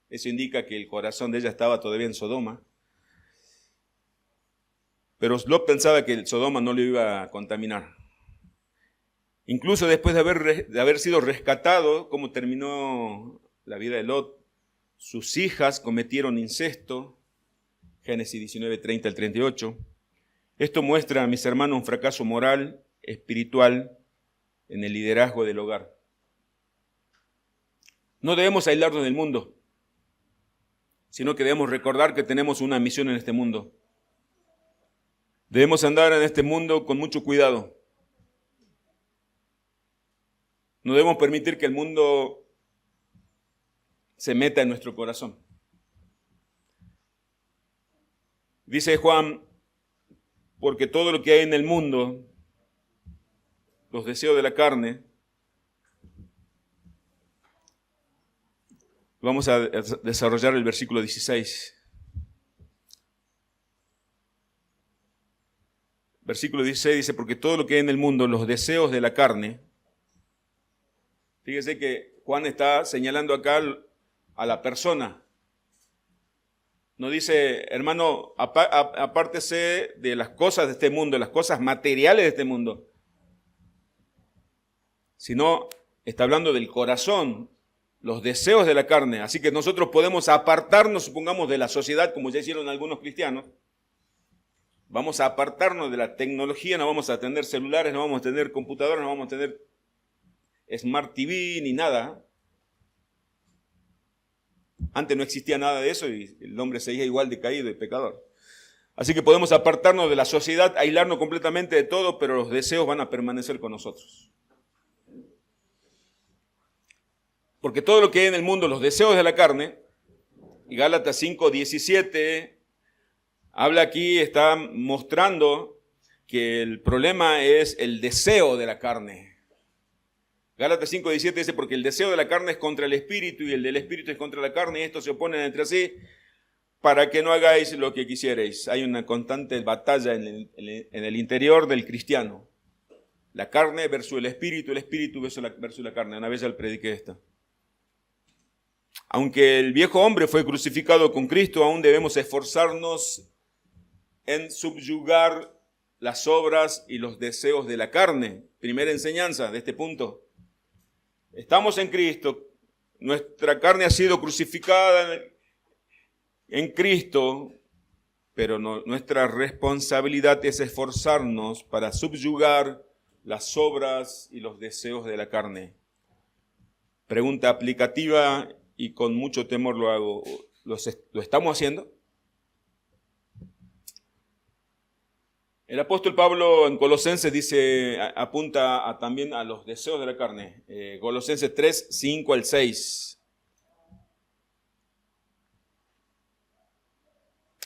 Eso indica que el corazón de ella estaba todavía en Sodoma. Pero Lot pensaba que el Sodoma no lo iba a contaminar. Incluso después de haber sido rescatado, como terminó la vida de Lot, sus hijas cometieron incesto. Génesis 19:30 al 38. Esto muestra, mis hermanos, un fracaso moral, espiritual, en el liderazgo del hogar. No debemos aislarnos del mundo, sino que debemos recordar que tenemos una misión en este mundo. Debemos andar en este mundo con mucho cuidado. No debemos permitir que el mundo se meta en nuestro corazón. Dice Juan, porque todo lo que hay en el mundo, los deseos de la carne, vamos a desarrollar el versículo 16. Versículo 16 dice, porque todo lo que hay en el mundo, los deseos de la carne. Fíjese que Juan está señalando acá a la persona. No dice, hermano, apártese de las cosas de este mundo, de las cosas materiales de este mundo. Sino está hablando del corazón, los deseos de la carne. Así que nosotros podemos apartarnos, supongamos, de la sociedad, como ya hicieron algunos cristianos. Vamos a apartarnos de la tecnología, no vamos a tener celulares, no vamos a tener computadoras, no vamos a tener Smart TV ni nada. Antes no existía nada de eso y el hombre seguía igual de caído y pecador. Así que podemos apartarnos de la sociedad, aislarnos completamente de todo, pero los deseos van a permanecer con nosotros. Porque todo lo que hay en el mundo, los deseos de la carne, y Gálatas 5:17, habla aquí, está mostrando que el problema es el deseo de la carne. Gálatas 5:17 dice, porque el deseo de la carne es contra el espíritu y el del espíritu es contra la carne y estos se oponen entre sí para que no hagáis lo que quisierais. Hay una constante batalla en el interior del cristiano. La carne versus el espíritu versus la carne. Una vez ya prediqué esta. Aunque el viejo hombre fue crucificado con Cristo, aún debemos esforzarnos en subyugar las obras y los deseos de la carne. Primera enseñanza de este punto. Estamos en Cristo, nuestra carne ha sido crucificada en Cristo, pero nuestra responsabilidad es esforzarnos para subyugar las obras y los deseos de la carne. Pregunta aplicativa y con mucho temor lo hago. ¿Lo estamos haciendo? El apóstol Pablo en Colosenses dice, apunta también a los deseos de la carne. Colosenses 3:5 al 6.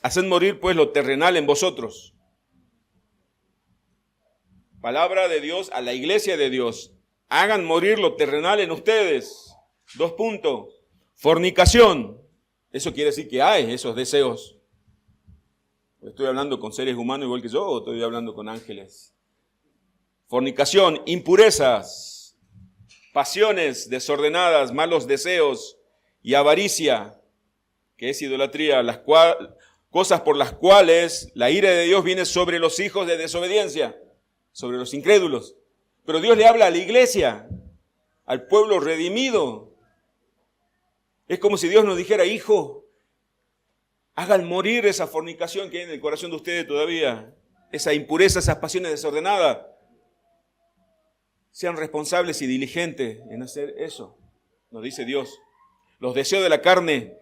Haced morir pues lo terrenal en vosotros. Palabra de Dios a la iglesia de Dios. Hagan morir lo terrenal en ustedes. 2 puntos. Fornicación. Eso quiere decir que hay esos deseos. ¿Estoy hablando con seres humanos igual que yo o estoy hablando con ángeles? Fornicación, impurezas, pasiones desordenadas, malos deseos y avaricia, que es idolatría, cosas por las cuales la ira de Dios viene sobre los hijos de desobediencia, sobre los incrédulos. Pero Dios le habla a la iglesia, al pueblo redimido. Es como si Dios nos dijera, hijo, hagan morir esa fornicación que hay en el corazón de ustedes todavía, esa impureza, esas pasiones desordenadas. Sean responsables y diligentes en hacer eso, nos dice Dios. Los deseos de la carne,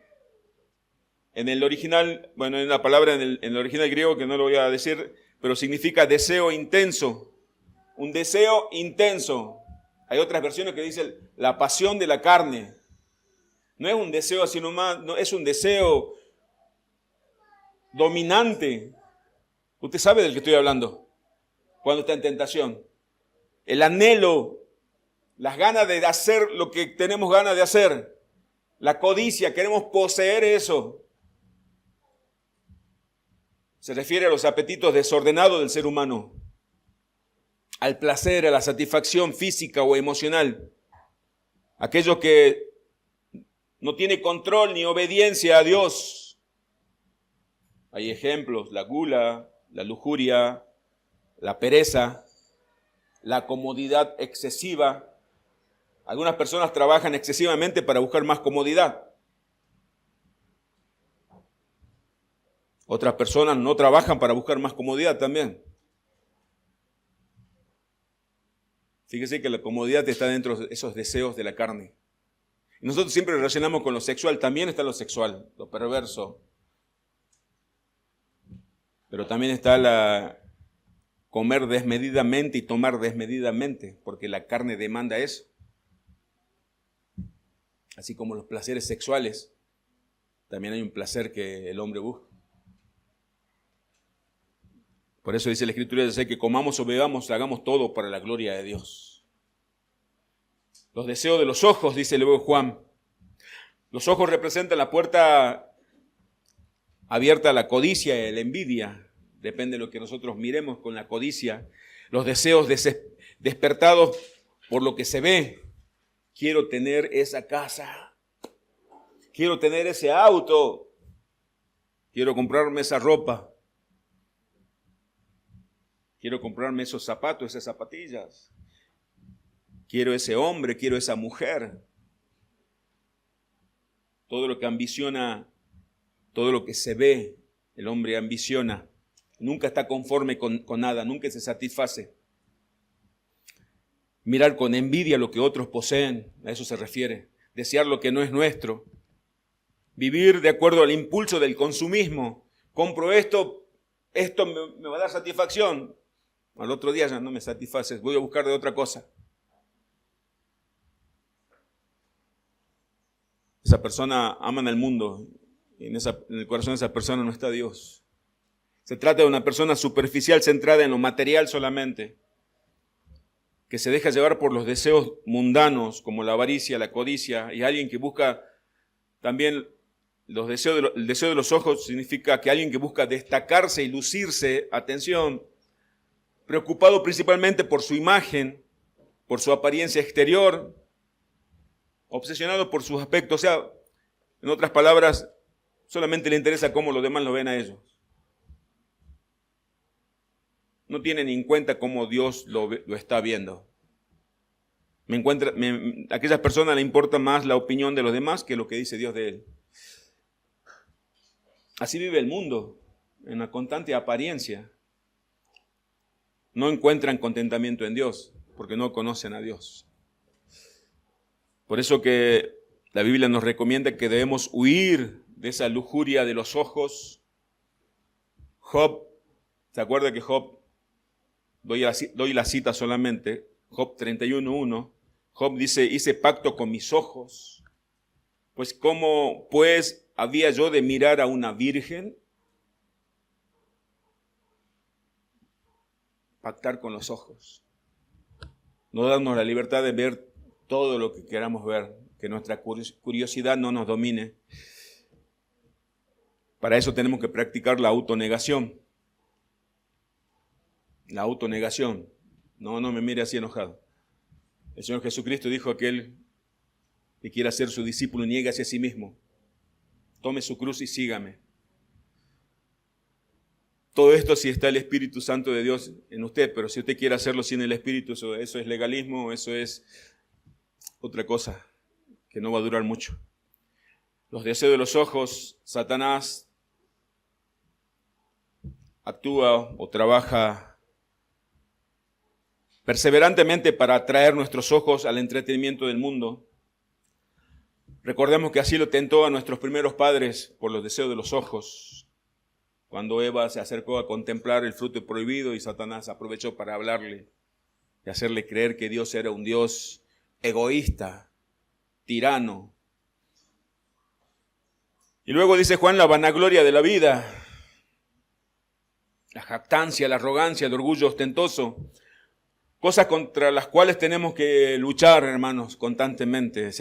en el original, bueno, en la palabra en el original griego, que no lo voy a decir, pero significa deseo intenso. Un deseo intenso. Hay otras versiones que dicen la pasión de la carne. No es un deseo así nomás, no, es un deseo dominante. Usted sabe del que estoy hablando. Cuando está en tentación. El anhelo, las ganas de hacer lo que tenemos ganas de hacer. La codicia, queremos poseer eso. Se refiere a los apetitos desordenados del ser humano. Al placer, a la satisfacción física o emocional. Aquello que no tiene control ni obediencia a Dios. Hay ejemplos, la gula, la lujuria, la pereza, la comodidad excesiva. Algunas personas trabajan excesivamente para buscar más comodidad. Otras personas no trabajan para buscar más comodidad también. Fíjese que la comodidad está dentro de esos deseos de la carne. Y nosotros siempre relacionamos con lo sexual, también está lo sexual, lo perverso. Pero también está la comer desmedidamente y tomar desmedidamente, porque la carne demanda eso. Así como los placeres sexuales, también hay un placer que el hombre busca. Por eso dice la Escritura, dice que comamos o bebamos, hagamos todo para la gloria de Dios. Los deseos de los ojos, dice luego Juan. Los ojos representan la puerta abierta a la codicia y a la envidia. Depende de lo que nosotros miremos con la codicia. Los deseos despertados por lo que se ve. Quiero tener esa casa. Quiero tener ese auto. Quiero comprarme esa ropa. Quiero comprarme esos zapatos, esas zapatillas. Quiero ese hombre, quiero esa mujer. Todo lo que ambiciona, todo lo que se ve, el hombre ambiciona. Nunca está conforme con nada, nunca se satisface. Mirar con envidia lo que otros poseen, a eso se refiere. Desear lo que no es nuestro. Vivir de acuerdo al impulso del consumismo. Compro esto me va a dar satisfacción. Al otro día ya no me satisface, voy a buscar de otra cosa. Esa persona ama el mundo y en el corazón de esa persona no está Dios. Se trata de una persona superficial, centrada en lo material solamente, que se deja llevar por los deseos mundanos como la avaricia, la codicia, y alguien que busca también el deseo de los ojos significa que alguien que busca destacarse y lucirse, atención, preocupado principalmente por su imagen, por su apariencia exterior, obsesionado por sus aspectos, o sea, en otras palabras, solamente le interesa cómo los demás lo ven a ellos. No tienen en cuenta cómo Dios lo está viendo. A aquellas personas le importa más la opinión de los demás que lo que dice Dios de él. Así vive el mundo, en una constante apariencia. No encuentran contentamiento en Dios, porque no conocen a Dios. Por eso que la Biblia nos recomienda que debemos huir de esa lujuria de los ojos. Job, ¿se acuerda que Job, doy la cita solamente, Job 31:1, Job dice, hice pacto con mis ojos, pues ¿cómo pues había yo de mirar a una virgen? Pactar con los ojos. No darnos la libertad de ver todo lo que queramos ver, que nuestra curiosidad no nos domine. Para eso tenemos que practicar la autonegación. La autonegación. No me mire así enojado. El Señor Jesucristo dijo a aquel que quiera ser su discípulo, niégase a sí mismo. Tome su cruz y sígame. Todo esto si está el Espíritu Santo de Dios en usted, pero si usted quiere hacerlo sin el Espíritu, eso es legalismo, eso es otra cosa que no va a durar mucho. los deseos de los ojos, Satanás actúa o trabaja perseverantemente para atraer nuestros ojos al entretenimiento del mundo. Recordemos que así lo tentó a nuestros primeros padres por los deseos de los ojos. Cuando Eva se acercó a contemplar el fruto prohibido y Satanás aprovechó para hablarle y hacerle creer que Dios era un Dios egoísta, tirano. Y luego dice Juan, la vanagloria de la vida, la jactancia, la arrogancia, el orgullo ostentoso, cosas contra las cuales tenemos que luchar, hermanos, constantemente.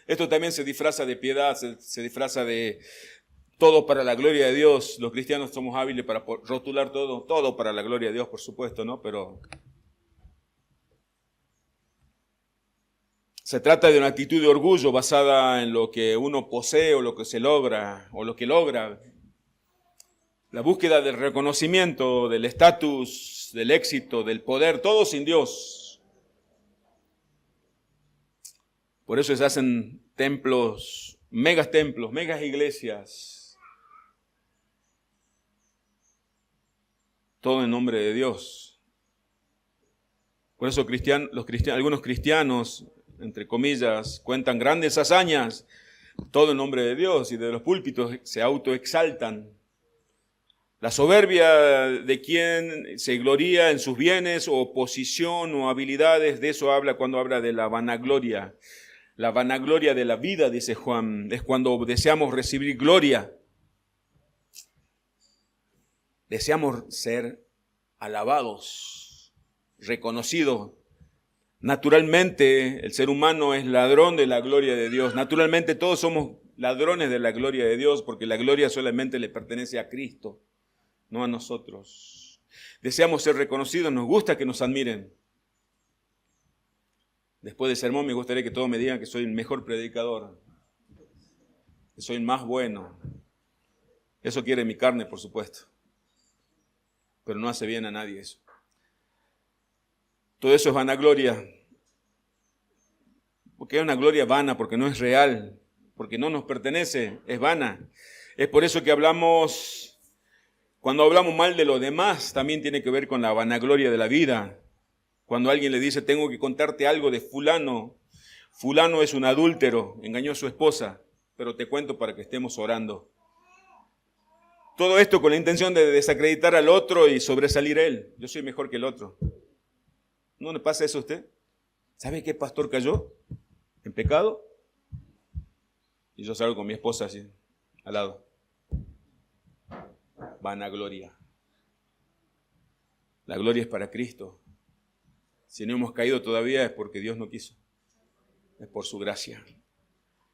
Esto también se disfraza de piedad, se disfraza de todo para la gloria de Dios. Los cristianos somos hábiles para rotular todo para la gloria de Dios, por supuesto, ¿no? Pero se trata de una actitud de orgullo basada en lo que uno posee o lo que se logra o lo que logra. La búsqueda del reconocimiento, del estatus, del éxito, del poder, todo sin Dios. Por eso se hacen templos, megas iglesias. Todo en nombre de Dios. Por eso algunos cristianos, entre comillas, cuentan grandes hazañas, todo en nombre de Dios, y de los púlpitos se autoexaltan. La soberbia de quien se gloría en sus bienes o posición o habilidades, de eso habla cuando habla de la vanagloria. La vanagloria de la vida, dice Juan, es cuando deseamos recibir gloria. Deseamos ser alabados, reconocidos. Naturalmente, el ser humano es ladrón de la gloria de Dios. Naturalmente, todos somos ladrones de la gloria de Dios, porque la gloria solamente le pertenece a Cristo, no a nosotros. Deseamos ser reconocidos, nos gusta que nos admiren. Después del sermón me gustaría que todos me digan que soy el mejor predicador, que soy el más bueno. Eso quiere mi carne, por supuesto, pero no hace bien a nadie eso. Todo eso es vanagloria, porque es una gloria vana, porque no es real, porque no nos pertenece, es vana. Es por eso que cuando hablamos mal de los demás, también tiene que ver con la vanagloria de la vida. Cuando alguien le dice, tengo que contarte algo de fulano, fulano es un adúltero, engañó a su esposa, pero te cuento para que estemos orando. Todo esto con la intención de desacreditar al otro y sobresalir él. Yo soy mejor que el otro. ¿No le pasa eso a usted? ¿Sabe qué pastor cayó en pecado? Y yo salgo con mi esposa así, al lado. Vanagloria. La gloria es para Cristo. Si no hemos caído todavía es porque Dios no quiso. Es por su gracia.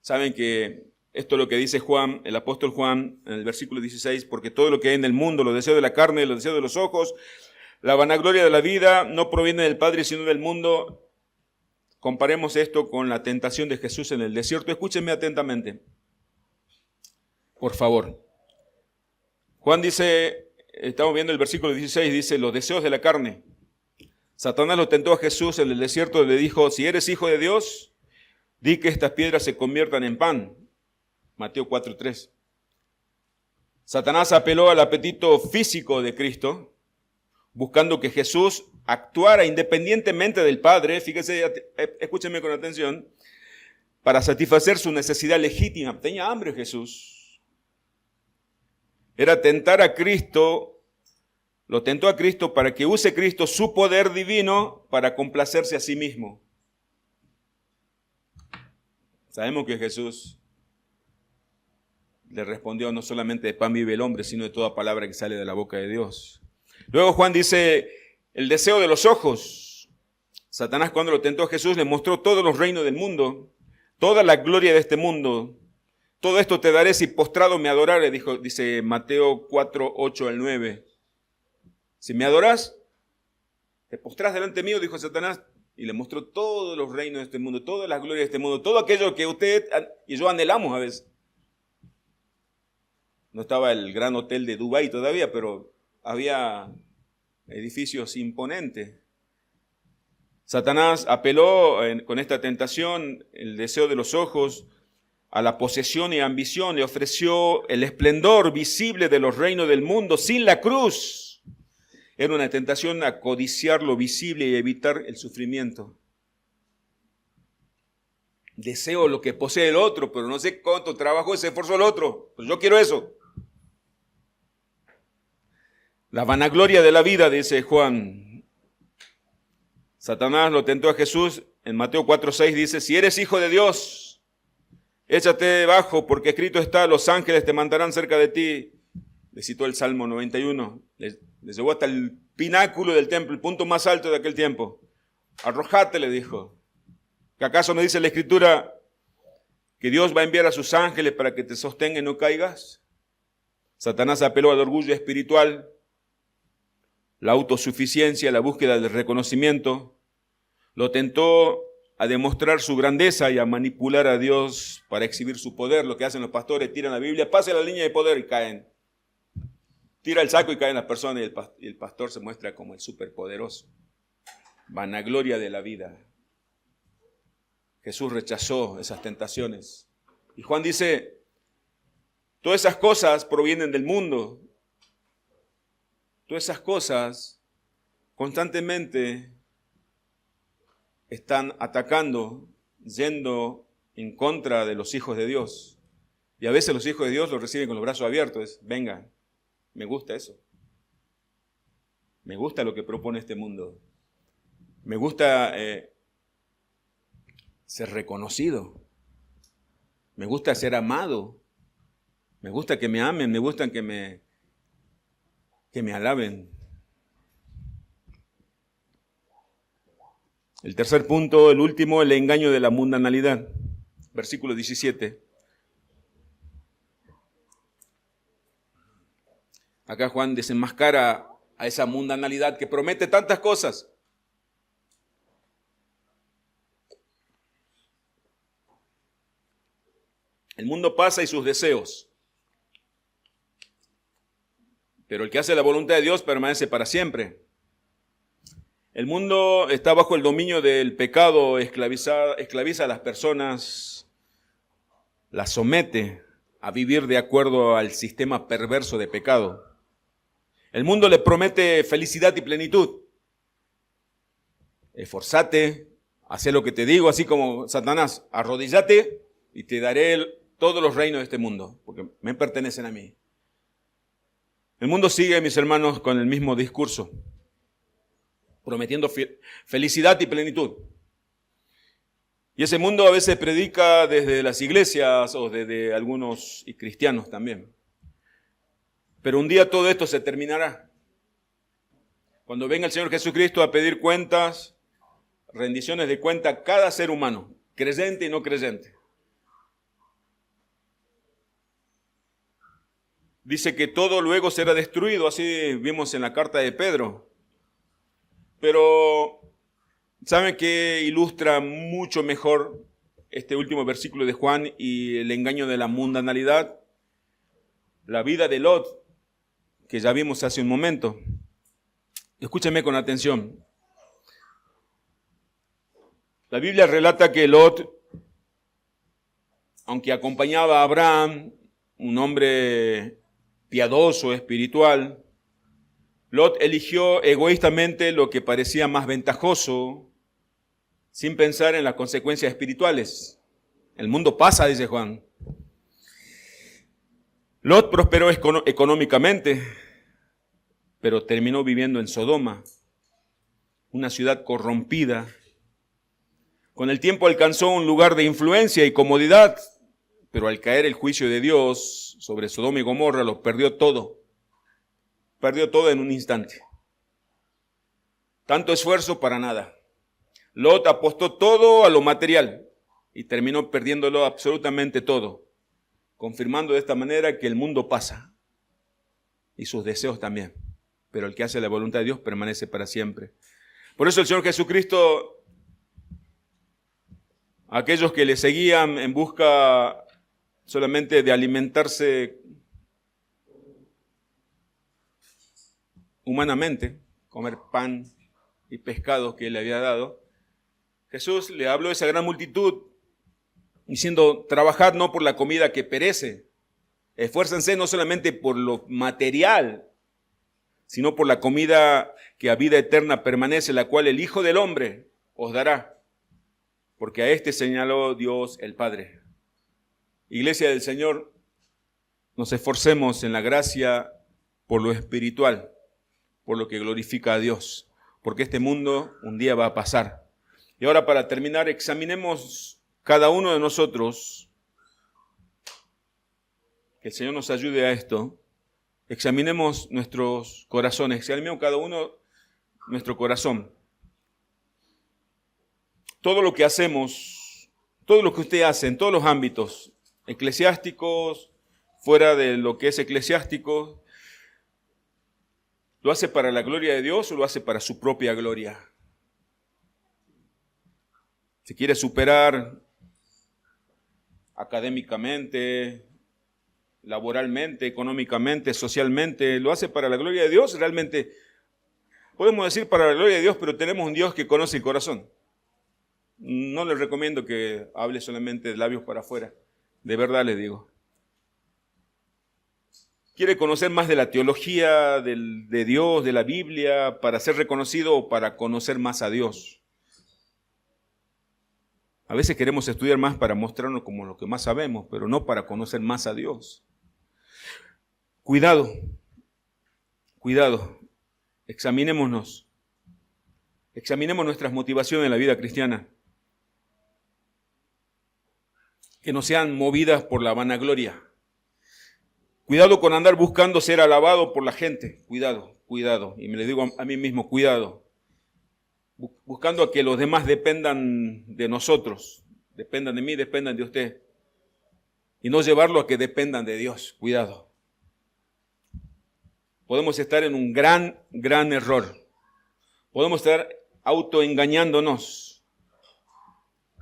Saben que esto es lo que dice Juan, el apóstol Juan, en el versículo 16, porque todo lo que hay en el mundo, los deseos de la carne, los deseos de los ojos, la vanagloria de la vida no proviene del Padre, sino del mundo. Comparemos esto con la tentación de Jesús en el desierto. Escúchenme atentamente, por favor. Juan dice, estamos viendo el versículo 16, dice, los deseos de la carne. Satanás lo tentó a Jesús en el desierto y le dijo, si eres hijo de Dios, di que estas piedras se conviertan en pan. Mateo 4:3. Satanás apeló al apetito físico de Cristo, buscando que Jesús actuara independientemente del Padre, fíjese, escúchenme con atención, para satisfacer su necesidad legítima. Tenía hambre Jesús. Era tentar a Cristo, lo tentó a Cristo para que use Cristo su poder divino para complacerse a sí mismo. Sabemos que Jesús le respondió, no solamente de pan vive el hombre, sino de toda palabra que sale de la boca de Dios. Luego Juan dice, el deseo de los ojos. Satanás cuando lo tentó a Jesús le mostró todos los reinos del mundo, toda la gloria de este mundo. Todo esto te daré si postrado me adorares, dice Mateo 4:8-9. Si me adorás, te postrás delante mío, dijo Satanás, y le mostró todos los reinos de este mundo, todas las glorias de este mundo, todo aquello que usted y yo anhelamos a veces. No estaba el gran hotel de Dubái todavía, pero había edificios imponentes. Satanás apeló con esta tentación, el deseo de los ojos, a la posesión y ambición, le ofreció el esplendor visible de los reinos del mundo sin la cruz. Era una tentación a codiciar lo visible y evitar el sufrimiento. Deseo lo que posee el otro, pero no sé cuánto trabajo y se esforzó el otro. Pues yo quiero eso. La vanagloria de la vida, dice Juan. Satanás lo tentó a Jesús. En Mateo 4:6 dice, si eres hijo de Dios, échate debajo, porque escrito está, los ángeles te mandarán cerca de ti. Le citó el Salmo 91. Le llevó hasta el pináculo del templo, el punto más alto de aquel tiempo. Arrojate, le dijo. ¿Que acaso no dice la Escritura que Dios va a enviar a sus ángeles para que te sostengan y no caigas? Satanás apeló al orgullo espiritual, la autosuficiencia, la búsqueda del reconocimiento. Lo tentó a demostrar su grandeza y a manipular a Dios para exhibir su poder. Lo que hacen los pastores, tiran la Biblia, pase la línea de poder y caen. Tira el saco y caen las personas y el pastor se muestra como el superpoderoso. Vanagloria de la vida. Jesús rechazó esas tentaciones. Y Juan dice, todas esas cosas provienen del mundo. Todas esas cosas constantemente están atacando, yendo en contra de los hijos de Dios. Y a veces los hijos de Dios los reciben con los brazos abiertos. Venga, me gusta eso. Me gusta lo que propone este mundo. Me gusta ser reconocido. Me gusta ser amado. Me gusta que me amen. Me gusta que me alaben. El tercer punto, el último, el engaño de la mundanalidad. Versículo 17. Acá Juan desenmascara a esa mundanalidad que promete tantas cosas. El mundo pasa y sus deseos. Pero el que hace la voluntad de Dios permanece para siempre. El mundo está bajo el dominio del pecado, esclaviza a las personas, las somete a vivir de acuerdo al sistema perverso de pecado. El mundo le promete felicidad y plenitud. Esforzate, haz lo que te digo, así como Satanás, arrodíllate y te daré todos los reinos de este mundo, porque me pertenecen a mí. El mundo sigue, mis hermanos, con el mismo discurso, prometiendo felicidad y plenitud. Y ese mundo a veces predica desde las iglesias o desde algunos cristianos también. Pero un día todo esto se terminará. Cuando venga el Señor Jesucristo a pedir cuentas, rendiciones de cuenta a cada ser humano, creyente y no creyente. Dice que todo luego será destruido, así vimos en la carta de Pedro. Pero, ¿saben qué ilustra mucho mejor este último versículo de Juan y el engaño de la mundanalidad? La vida de Lot, que ya vimos hace un momento. Escúchenme con atención. La Biblia relata que Lot, aunque acompañaba a Abraham, un hombre piadoso, espiritual, Lot eligió egoístamente lo que parecía más ventajoso, sin pensar en las consecuencias espirituales. El mundo pasa, dice Juan. Lot prosperó económicamente, pero terminó viviendo en Sodoma, una ciudad corrompida. Con el tiempo alcanzó un lugar de influencia y comodidad, pero al caer el juicio de Dios sobre Sodoma y Gomorra, lo perdió todo. Perdió todo en un instante. Tanto esfuerzo para nada. Lot apostó todo a lo material y terminó perdiéndolo absolutamente todo, confirmando de esta manera que el mundo pasa y sus deseos también, pero el que hace la voluntad de Dios permanece para siempre. Por eso el Señor Jesucristo, aquellos que le seguían en busca solamente de alimentarse humanamente, comer pan y pescado que él le había dado, Jesús le habló a esa gran multitud diciendo, trabajad no por la comida que perece, esfuércense no solamente por lo material, sino por la comida que a vida eterna permanece, la cual el Hijo del Hombre os dará, porque a este señaló Dios el Padre. Iglesia del Señor, nos esforcemos en la gracia por lo espiritual, por lo que glorifica a Dios, porque este mundo un día va a pasar. Y ahora, para terminar, examinemos cada uno de nosotros, que el Señor nos ayude a esto. Examinemos nuestros corazones, examinemos cada uno nuestro corazón. Todo lo que hacemos, todo lo que usted hace en todos los ámbitos, eclesiásticos, fuera de lo que es eclesiástico, ¿lo hace para la gloria de Dios o lo hace para su propia gloria? Si quiere superar académicamente, laboralmente, económicamente, socialmente, ¿lo hace para la gloria de Dios? Realmente podemos decir para la gloria de Dios, pero tenemos un Dios que conoce el corazón. No les recomiendo que hable solamente de labios para afuera, de verdad les digo. ¿Quiere conocer más de la teología, de Dios, de la Biblia, para ser reconocido o para conocer más a Dios? A veces queremos estudiar más para mostrarnos como lo que más sabemos, pero no para conocer más a Dios. Cuidado, examinémonos, examinemos nuestras motivaciones en la vida cristiana, que no sean movidas por la vanagloria. Cuidado con andar buscando ser alabado por la gente, cuidado, y me le digo a mí mismo, cuidado, buscando a que los demás dependan de nosotros, dependan de mí, dependan de usted, y no llevarlo a que dependan de Dios, cuidado. Podemos estar en un gran error. Podemos estar autoengañándonos.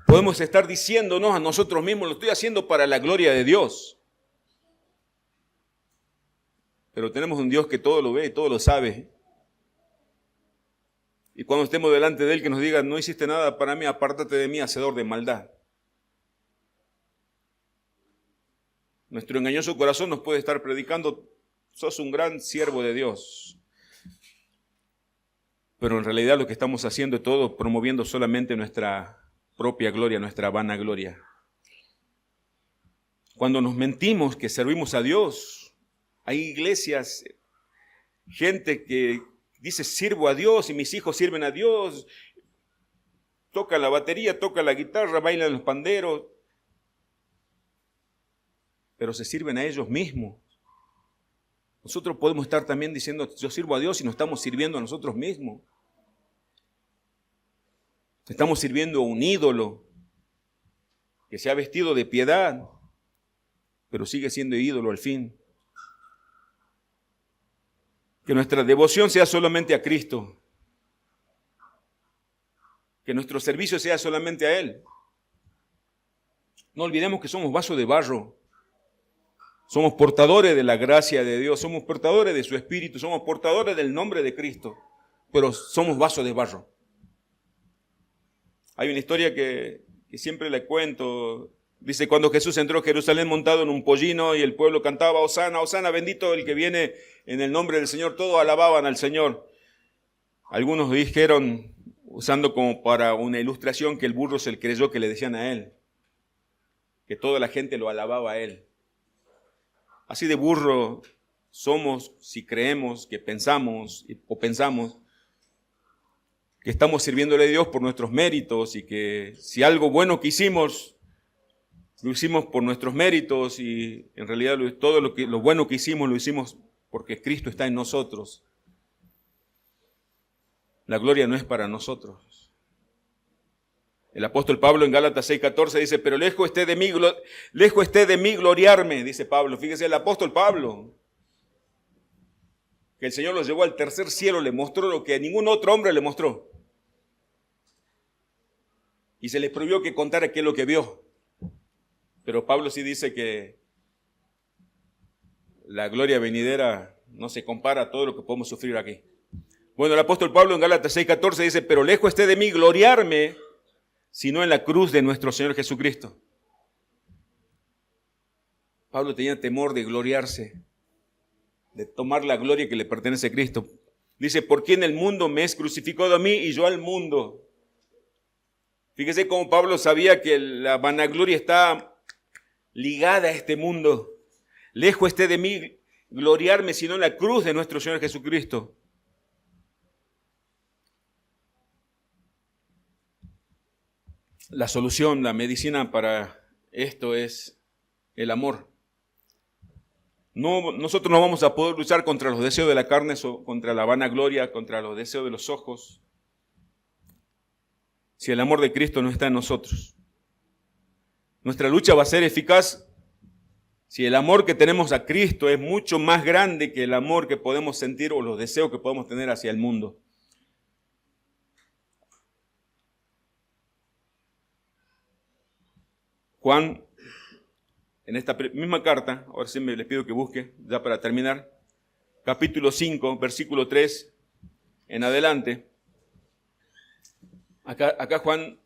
Podemos estar diciéndonos a nosotros mismos, lo estoy haciendo para la gloria de Dios. Pero tenemos un Dios que todo lo ve, todo lo sabe. Y cuando estemos delante de Él, que nos diga, no hiciste nada para mí, apártate de mí, hacedor de maldad. Nuestro engañoso corazón nos puede estar predicando, sos un gran siervo de Dios. Pero en realidad lo que estamos haciendo es todo promoviendo solamente nuestra propia gloria, nuestra vanagloria. Cuando nos mentimos que servimos a Dios, hay iglesias, gente que dice sirvo a Dios y mis hijos sirven a Dios, toca la batería, toca la guitarra, bailan los panderos, pero se sirven a ellos mismos. Nosotros podemos estar también diciendo yo sirvo a Dios y nos estamos sirviendo a nosotros mismos. Estamos sirviendo a un ídolo que se ha vestido de piedad, pero sigue siendo ídolo al fin. Que nuestra devoción sea solamente a Cristo. Que nuestro servicio sea solamente a Él. No olvidemos que somos vasos de barro. Somos portadores de la gracia de Dios, somos portadores de su Espíritu, somos portadores del nombre de Cristo, pero somos vasos de barro. Hay una historia que siempre le cuento. Dice, cuando Jesús entró a Jerusalén montado en un pollino y el pueblo cantaba, Hosana, Hosana, bendito el que viene en el nombre del Señor, todos alababan al Señor. Algunos dijeron, usando como para una ilustración, que el burro se creyó que le decían a él, que toda la gente lo alababa a él. Así de burro somos si creemos que pensamos que estamos sirviéndole a Dios por nuestros méritos y que si algo bueno que hicimos, lo hicimos por nuestros méritos y en realidad todo lo bueno que hicimos lo hicimos porque Cristo está en nosotros. La gloria no es para nosotros. El apóstol Pablo en Gálatas 6:14 dice, pero lejos esté de mí gloriarme, dice Pablo. Fíjese, el apóstol Pablo, que el Señor lo llevó al tercer cielo, le mostró lo que a ningún otro hombre le mostró. Y se les prohibió que contara qué es lo que vio. Pero Pablo sí dice que la gloria venidera no se compara a todo lo que podemos sufrir aquí. Bueno, el apóstol Pablo en Gálatas 6:14 dice, pero lejos esté de mí gloriarme, sino en la cruz de nuestro Señor Jesucristo. Pablo tenía temor de gloriarse, de tomar la gloria que le pertenece a Cristo. Dice, ¿por quién el mundo me es crucificado a mí y yo al mundo? Fíjese cómo Pablo sabía que la vanagloria está ligada a este mundo. Lejos esté de mí gloriarme, sino en la cruz de nuestro Señor Jesucristo. La solución, la medicina para esto es el amor. Nosotros no vamos a poder luchar contra los deseos de la carne, contra la vanagloria, contra los deseos de los ojos, si el amor de Cristo no está en nosotros. Nuestra lucha va a ser eficaz si el amor que tenemos a Cristo es mucho más grande que el amor que podemos sentir o los deseos que podemos tener hacia el mundo. Juan, en esta misma carta, ahora sí les pido que busque, ya para terminar, capítulo 5, versículo 3 en adelante. Acá Juan,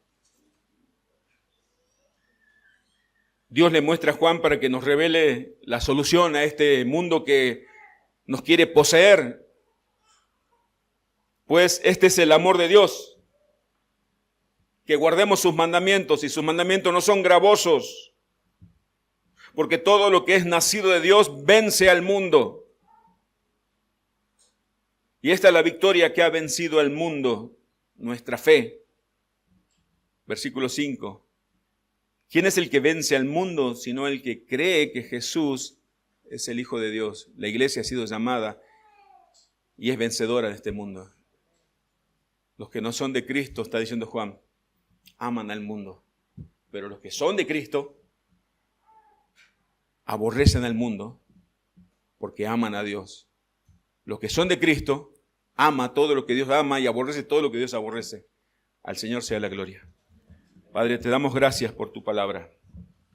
Dios le muestra a Juan para que nos revele la solución a este mundo que nos quiere poseer. Pues este es el amor de Dios, que guardemos sus mandamientos, y sus mandamientos no son gravosos, porque todo lo que es nacido de Dios vence al mundo. Y esta es la victoria que ha vencido al mundo, nuestra fe. Versículo 5. ¿Quién es el que vence al mundo sino el que cree que Jesús es el Hijo de Dios? La iglesia ha sido llamada y es vencedora de este mundo. Los que no son de Cristo, está diciendo Juan, aman al mundo. Pero los que son de Cristo aborrecen al mundo porque aman a Dios. Los que son de Cristo ama todo lo que Dios ama y aborrece todo lo que Dios aborrece. Al Señor sea la gloria. Padre, te damos gracias por tu palabra.